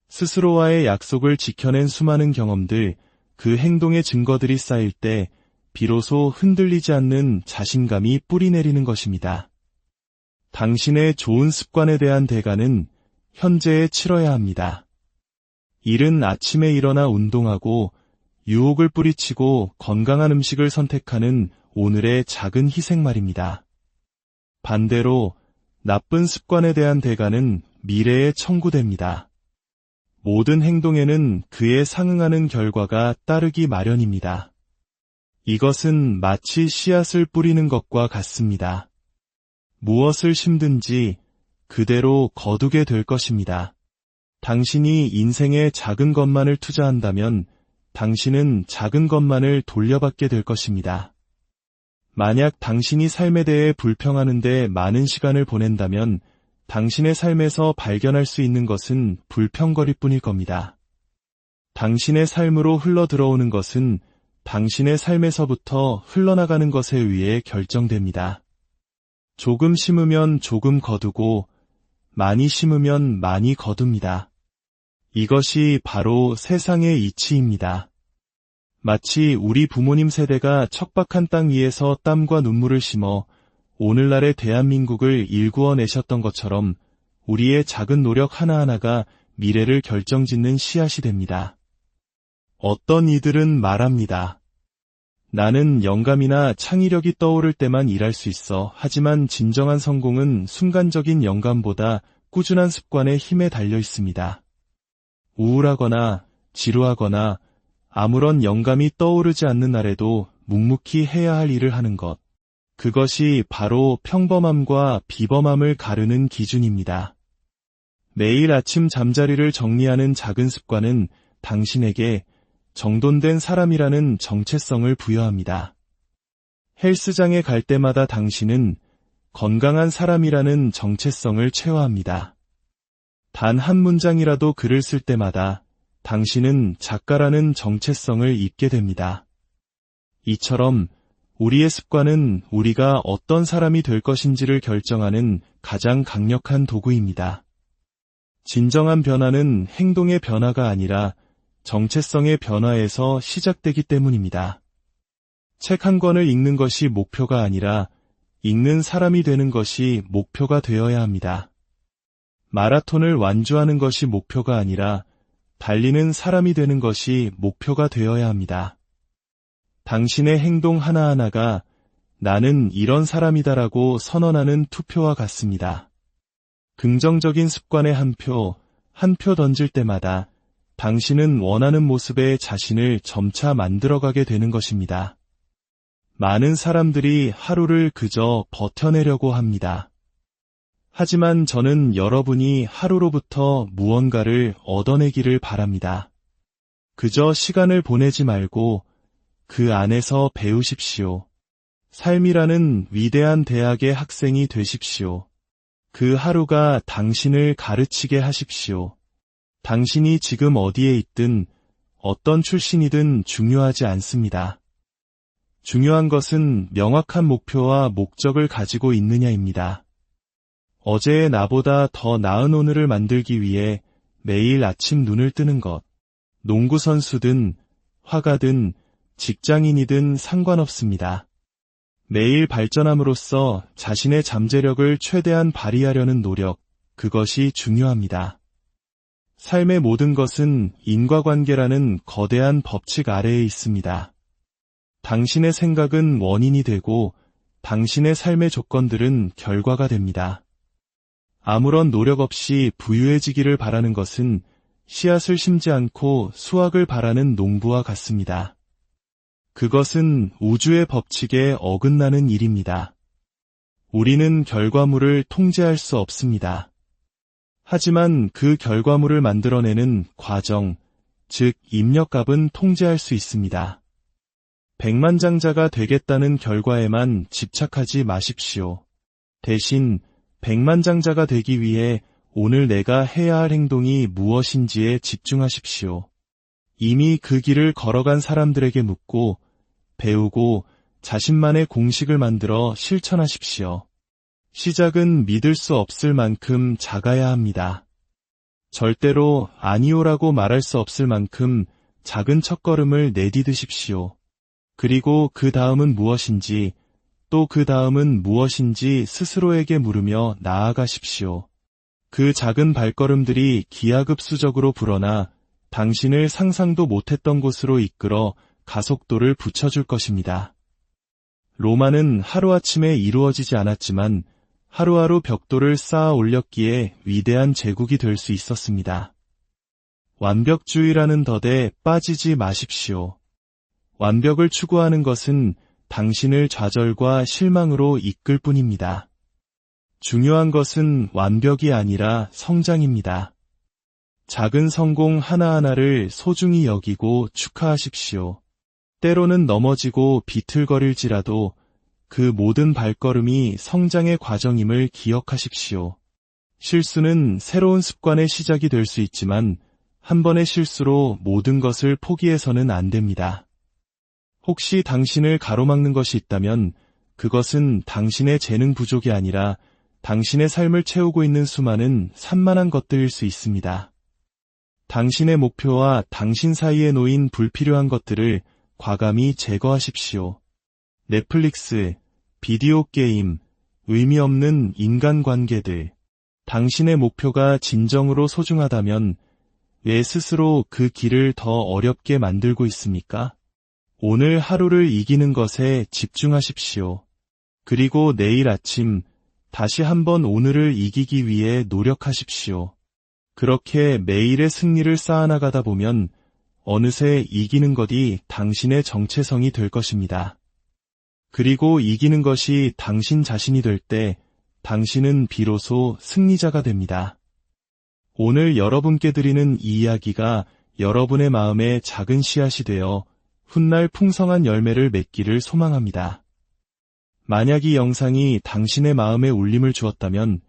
스스로와의 약속을 지켜낸 수많은 경험들, 그 행동의 증거들이 쌓일 때 비로소 흔들리지 않는 자신감이 뿌리내리는 것입니다. 당신의 좋은 습관에 대한 대가는 현재에 치러야 합니다. 이른 아침에 일어나 운동하고 유혹을 뿌리치고 건강한 음식을 선택하는 오늘의 작은 희생 말입니다. 반대로 나쁜 습관에 대한 대가는 미래에 청구됩니다. 모든 행동에는 그에 상응하는 결과가 따르기 마련입니다. 이것은 마치 씨앗을 뿌리는 것과 같습니다. 무엇을 심든지 그대로 거두게 될 것입니다. 당신이 인생에 작은 것만을 투자한다면 당신은 작은 것만을 돌려받게 될 것입니다. 만약 당신이 삶에 대해 불평하는 데 많은 시간을 보낸다면 당신의 삶에서 발견할 수 있는 것은 불평거리뿐일 겁니다. 당신의 삶으로 흘러들어오는 것은 당신의 삶에서부터 흘러나가는 것에 의해 결정됩니다. 조금 심으면 조금 거두고 많이 심으면 많이 거둡니다. 이것이 바로 세상의 이치입니다. 마치 우리 부모님 세대가 척박한 땅 위에서 땀과 눈물을 심어 오늘날의 대한민국을 일구어내셨던 것처럼 우리의 작은 노력 하나하나가 미래를 결정짓는 씨앗이 됩니다. 어떤 이들은 말합니다. 나는 영감이나 창의력이 떠오를 때만 일할 수 있어. 하지만 진정한 성공은 순간적인 영감보다 꾸준한 습관의 힘에 달려 있습니다. 우울하거나 지루하거나 아무런 영감이 떠오르지 않는 날에도 묵묵히 해야 할 일을 하는 것. 그것이 바로 평범함과 비범함을 가르는 기준입니다. 매일 아침 잠자리를 정리하는 작은 습관은 당신에게 정돈된 사람이라는 정체성을 부여합니다. 헬스장에 갈 때마다 당신은 건강한 사람이라는 정체성을 체화합니다. 단 한 문장이라도 글을 쓸 때마다 당신은 작가라는 정체성을 입게 됩니다. 이처럼 우리의 습관은 우리가 어떤 사람이 될 것인지를 결정하는 가장 강력한 도구입니다. 진정한 변화는 행동의 변화가 아니라 정체성의 변화에서 시작되기 때문입니다. 책 한 권을 읽는 것이 목표가 아니라 읽는 사람이 되는 것이 목표가 되어야 합니다. 마라톤을 완주하는 것이 목표가 아니라 달리는 사람이 되는 것이 목표가 되어야 합니다. 당신의 행동 하나하나가 나는 이런 사람이다라고 선언하는 투표와 같습니다. 긍정적인 습관의 한 표 던질 때마다 당신은 원하는 모습의 자신을 점차 만들어가게 되는 것입니다. 많은 사람들이 하루를 그저 버텨내려고 합니다. 하지만 저는 여러분이 하루로부터 무언가를 얻어내기를 바랍니다. 그저 시간을 보내지 말고 그 안에서 배우십시오. 삶이라는 위대한 대학의 학생이 되십시오. 그 하루가 당신을 가르치게 하십시오. 당신이 지금 어디에 있든 어떤 출신이든 중요하지 않습니다. 중요한 것은 명확한 목표와 목적을 가지고 있느냐입니다. 어제의 나보다 더 나은 오늘을 만들기 위해 매일 아침 눈을 뜨는 것. 농구선수든 화가든 직장인이든 상관없습니다. 매일 발전함으로써 자신의 잠재력을 최대한 발휘하려는 노력, 그것이 중요합니다. 삶의 모든 것은 인과관계라는 거대한 법칙 아래에 있습니다. 당신의 생각은 원인이 되고 당신의 삶의 조건들은 결과가 됩니다. 아무런 노력 없이 부유해지기를 바라는 것은 씨앗을 심지 않고 수확을 바라는 농부와 같습니다. 그것은 우주의 법칙에 어긋나는 일입니다. 우리는 결과물을 통제할 수 없습니다. 하지만 그 결과물을 만들어내는 과정, 즉 입력값은 통제할 수 있습니다. 백만장자가 되겠다는 결과에만 집착하지 마십시오. 대신 백만장자가 되기 위해 오늘 내가 해야 할 행동이 무엇인지에 집중하십시오. 이미 그 길을 걸어간 사람들에게 묻고 배우고 자신만의 공식을 만들어 실천하십시오. 시작은 믿을 수 없을 만큼 작아야 합니다. 절대로 아니오라고 말할 수 없을 만큼 작은 첫걸음을 내디디십시오. 그리고 그 다음은 무엇인지, 또 그 다음은 무엇인지 스스로에게 물으며 나아가십시오. 그 작은 발걸음들이 기하급수적으로 불어나 당신을 상상도 못했던 곳으로 이끌어 가속도를 붙여줄 것입니다. 로마는 하루아침에 이루어지지 않았지만 하루하루 벽돌을 쌓아 올렸기에 위대한 제국이 될 수 있었습니다. 완벽주의라는 덫에 빠지지 마십시오. 완벽을 추구하는 것은 당신을 좌절과 실망으로 이끌 뿐입니다. 중요한 것은 완벽이 아니라 성장입니다. 작은 성공 하나하나를 소중히 여기고 축하하십시오. 때로는 넘어지고 비틀거릴지라도 그 모든 발걸음이 성장의 과정임을 기억하십시오. 실수는 새로운 습관의 시작이 될 수 있지만 한 번의 실수로 모든 것을 포기해서는 안 됩니다. 혹시 당신을 가로막는 것이 있다면 그것은 당신의 재능 부족이 아니라 당신의 삶을 채우고 있는 수많은 산만한 것들일 수 있습니다. 당신의 목표와 당신 사이에 놓인 불필요한 것들을 과감히 제거하십시오. 넷플릭스, 비디오 게임, 의미 없는 인간관계들. 당신의 목표가 진정으로 소중하다면 왜 스스로 그 길을 더 어렵게 만들고 있습니까? 오늘 하루를 이기는 것에 집중하십시오. 그리고 내일 아침 다시 한번 오늘을 이기기 위해 노력하십시오. 그렇게 매일의 승리를 쌓아나가다 보면 어느새 이기는 것이 당신의 정체성이 될 것입니다. 그리고 이기는 것이 당신 자신이 될 때 당신은 비로소 승리자가 됩니다. 오늘 여러분께 드리는 이 이야기가 여러분의 마음에 작은 씨앗이 되어 훗날 풍성한 열매를 맺기를 소망합니다. 만약 이 영상이 당신의 마음에 울림을 주었다면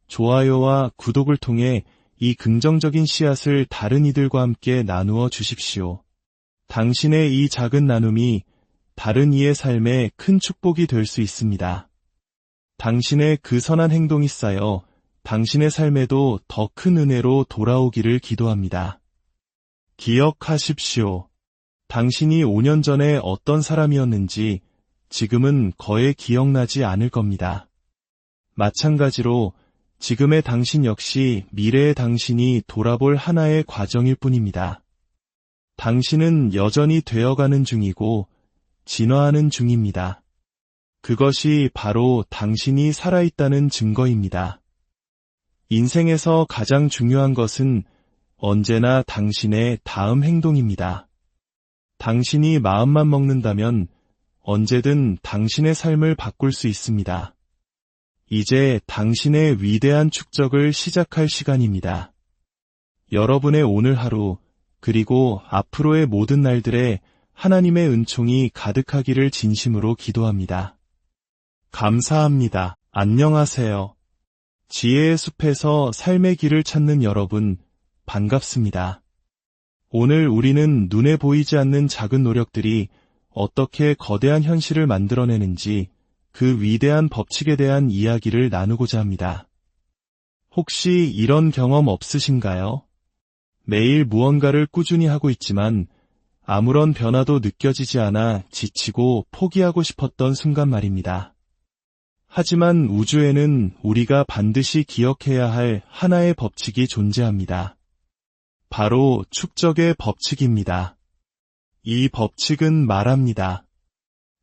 좋아요와 구독을 통해 이 긍정적인 씨앗을 다른 이들과 함께 나누어 주십시오. 당신의 이 작은 나눔이 다른 이의 삶에 큰 축복이 될 수 있습니다. 당신의 그 선한 행동이 쌓여 당신의 삶에도 더 큰 은혜로 돌아오기를 기도합니다. 기억하십시오. 당신이 5년 전에 어떤 사람이었는지 지금은 거의 기억나지 않을 겁니다. 마찬가지로 지금의 당신 역시 미래의 당신이 돌아볼 하나의 과정일 뿐입니다. 당신은 여전히 되어가는 중이고 진화하는 중입니다. 그것이 바로 당신이 살아있다는 증거입니다. 인생에서 가장 중요한 것은 언제나 당신의 다음 행동입니다. 당신이 마음만 먹는다면 언제든 당신의 삶을 바꿀 수 있습니다. 이제 당신의 위대한 축적을 시작할 시간입니다. 여러분의 오늘 하루, 그리고 앞으로의 모든 날들에 하나님의 은총이 가득하기를 진심으로 기도합니다. 감사합니다. 안녕하세요. 지혜의 숲에서 삶의 길을 찾는 여러분, 반갑습니다. 오늘 우리는 눈에 보이지 않는 작은 노력들이 어떻게 거대한 현실을 만들어내는지 그 위대한 법칙에 대한 이야기를 나누고자 합니다. 혹시 이런 경험 없으신가요? 매일 무언가를 꾸준히 하고 있지만 아무런 변화도 느껴지지 않아 지치고 포기하고 싶었던 순간 말입니다. 하지만 우주에는 우리가 반드시 기억해야 할 하나의 법칙이 존재합니다. 바로 축적의 법칙입니다. 이 법칙은 말합니다.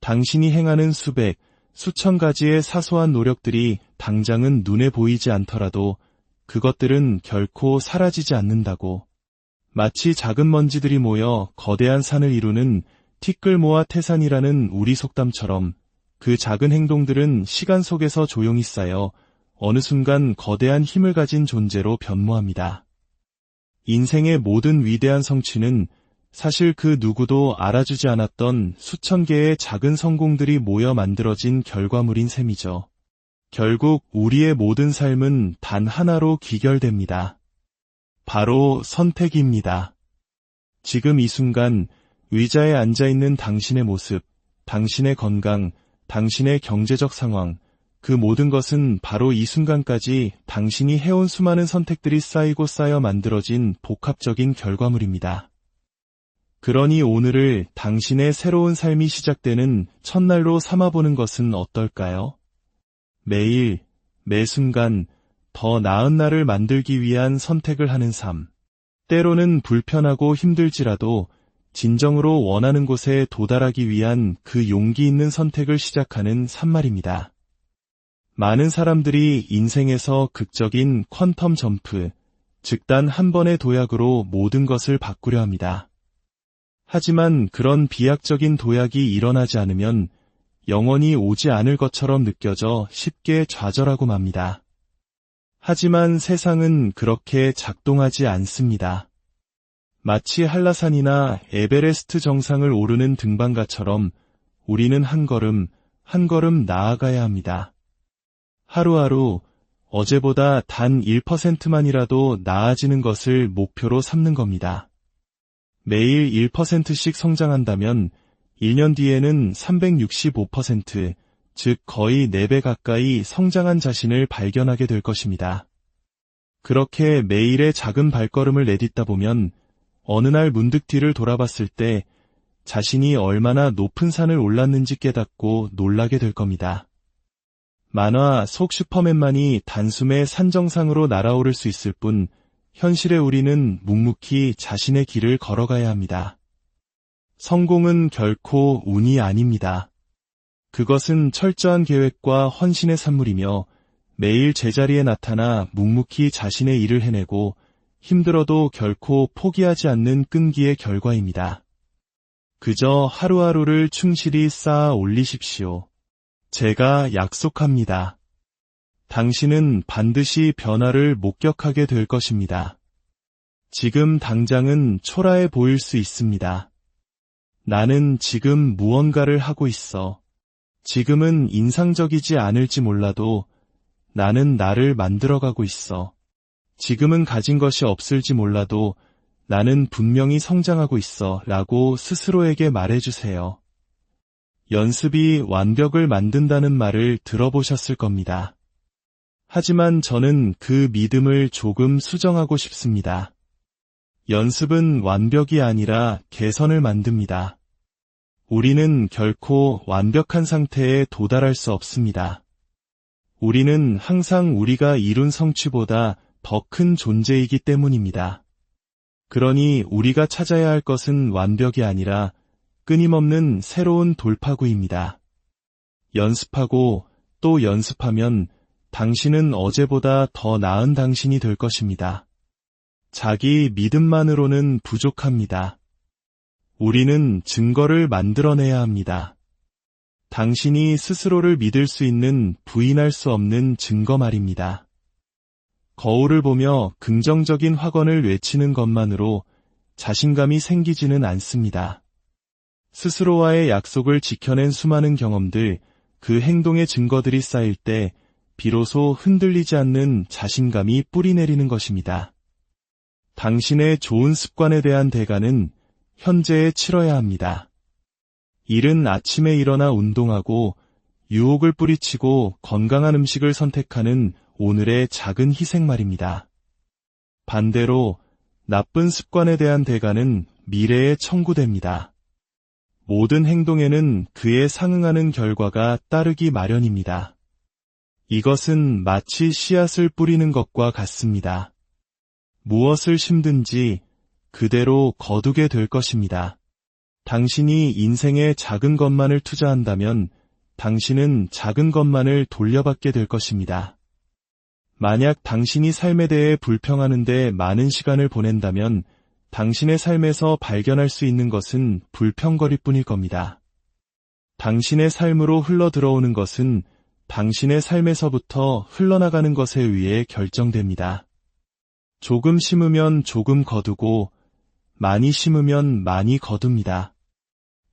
당신이 행하는 수백, 수천 가지의 사소한 노력들이 당장은 눈에 보이지 않더라도 그것들은 결코 사라지지 않는다고. 마치 작은 먼지들이 모여 거대한 산을 이루는 티끌모아 태산이라는 우리 속담처럼 그 작은 행동들은 시간 속에서 조용히 쌓여 어느 순간 거대한 힘을 가진 존재로 변모합니다. 인생의 모든 위대한 성취는 사실 그 누구도 알아주지 않았던 수천 개의 작은 성공들이 모여 만들어진 결과물인 셈이죠. 결국 우리의 모든 삶은 단 하나로 귀결됩니다. 바로 선택입니다. 지금 이 순간 의자에 앉아있는 당신의 모습, 당신의 건강, 당신의 경제적 상황, 그 모든 것은 바로 이 순간까지 당신이 해온 수많은 선택들이 쌓이고 쌓여 만들어진 복합적인 결과물입니다. 그러니 오늘을 당신의 새로운 삶이 시작되는 첫날로 삼아보는 것은 어떨까요? 매일, 매 순간 더 나은 날을 만들기 위한 선택을 하는 삶. 때로는 불편하고 힘들지라도 진정으로 원하는 곳에 도달하기 위한 그 용기 있는 선택을 시작하는 삶말입니다. 많은 사람들이 인생에서 극적인 퀀텀 점프, 즉 단 한 번의 도약으로 모든 것을 바꾸려 합니다. 하지만 그런 비약적인 도약이 일어나지 않으면 영원히 오지 않을 것처럼 느껴져 쉽게 좌절하고 맙니다. 하지만 세상은 그렇게 작동하지 않습니다. 마치 한라산이나 에베레스트 정상을 오르는 등반가처럼 우리는 한 걸음 한 걸음 나아가야 합니다. 하루하루 어제보다 단 1%만이라도 나아지는 것을 목표로 삼는 겁니다. 매일 1%씩 성장한다면 1년 뒤에는 365%, 즉 거의 4배 가까이 성장한 자신을 발견하게 될 것입니다. 그렇게 매일의 작은 발걸음을 내딛다 보면 어느 날 문득 뒤를 돌아봤을 때 자신이 얼마나 높은 산을 올랐는지 깨닫고 놀라게 될 겁니다. 만화 속 슈퍼맨만이 단숨에 산 정상으로 날아오를 수 있을 뿐 현실의 우리는 묵묵히 자신의 길을 걸어가야 합니다. 성공은 결코 운이 아닙니다. 그것은 철저한 계획과 헌신의 산물이며 매일 제자리에 나타나 묵묵히 자신의 일을 해내고 힘들어도 결코 포기하지 않는 끈기의 결과입니다. 그저 하루하루를 충실히 쌓아 올리십시오. 제가 약속합니다. 당신은 반드시 변화를 목격하게 될 것입니다. 지금 당장은 초라해 보일 수 있습니다. 나는 지금 무언가를 하고 있어. 지금은 인상적이지 않을지 몰라도 나는 나를 만들어가고 있어. 지금은 가진 것이 없을지 몰라도 나는 분명히 성장하고 있어 라고 스스로에게 말해주세요. 연습이 완벽을 만든다는 말을 들어보셨을 겁니다. 하지만 저는 그 믿음을 조금 수정하고 싶습니다. 연습은 완벽이 아니라 개선을 만듭니다. 우리는 결코 완벽한 상태에 도달할 수 없습니다. 우리는 항상 우리가 이룬 성취보다 더 큰 존재이기 때문입니다. 그러니 우리가 찾아야 할 것은 완벽이 아니라 끊임없는 새로운 돌파구입니다. 연습하고 또 연습하면 당신은 어제보다 더 나은 당신이 될 것입니다. 자기 믿음만으로는 부족합니다. 우리는 증거를 만들어내야 합니다. 당신이 스스로를 믿을 수 있는 부인할 수 없는 증거 말입니다. 거울을 보며 긍정적인 확언을 외치는 것만으로 자신감이 생기지는 않습니다. 스스로와의 약속을 지켜낸 수많은 경험들, 그 행동의 증거들이 쌓일 때 비로소 흔들리지 않는 자신감이 뿌리내리는 것입니다. 당신의 좋은 습관에 대한 대가는 현재에 치러야 합니다. 이른 아침에 일어나 운동하고 유혹을 뿌리치고 건강한 음식을 선택하는 오늘의 작은 희생 말입니다. 반대로 나쁜 습관에 대한 대가는 미래에 청구됩니다. 모든 행동에는 그에 상응하는 결과가 따르기 마련입니다. 이것은 마치 씨앗을 뿌리는 것과 같습니다. 무엇을 심든지 그대로 거두게 될 것입니다. 당신이 인생에 작은 것만을 투자한다면 당신은 작은 것만을 돌려받게 될 것입니다. 만약 당신이 삶에 대해 불평하는 데 많은 시간을 보낸다면 당신의 삶에서 발견할 수 있는 것은 불평거리뿐일 겁니다. 당신의 삶으로 흘러들어오는 것은 당신의 삶에서부터 흘러나가는 것에 의해 결정됩니다. 조금 심으면 조금 거두고 많이 심으면 많이 거둡니다.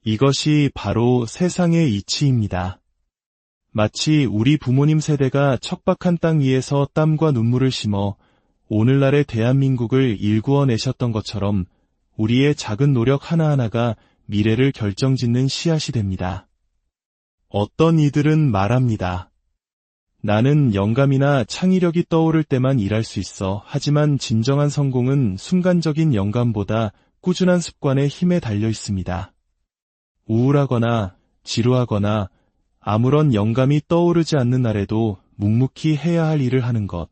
이것이 바로 세상의 이치입니다. 마치 우리 부모님 세대가 척박한 땅 위에서 땀과 눈물을 심어 오늘날의 대한민국을 일구어내셨던 것처럼 우리의 작은 노력 하나하나가 미래를 결정짓는 씨앗이 됩니다. 어떤 이들은 말합니다. 나는 영감이나 창의력이 떠오를 때만 일할 수 있어. 하지만 진정한 성공은 순간적인 영감보다 꾸준한 습관의 힘에 달려 있습니다. 우울하거나 지루하거나 아무런 영감이 떠오르지 않는 날에도 묵묵히 해야 할 일을 하는 것.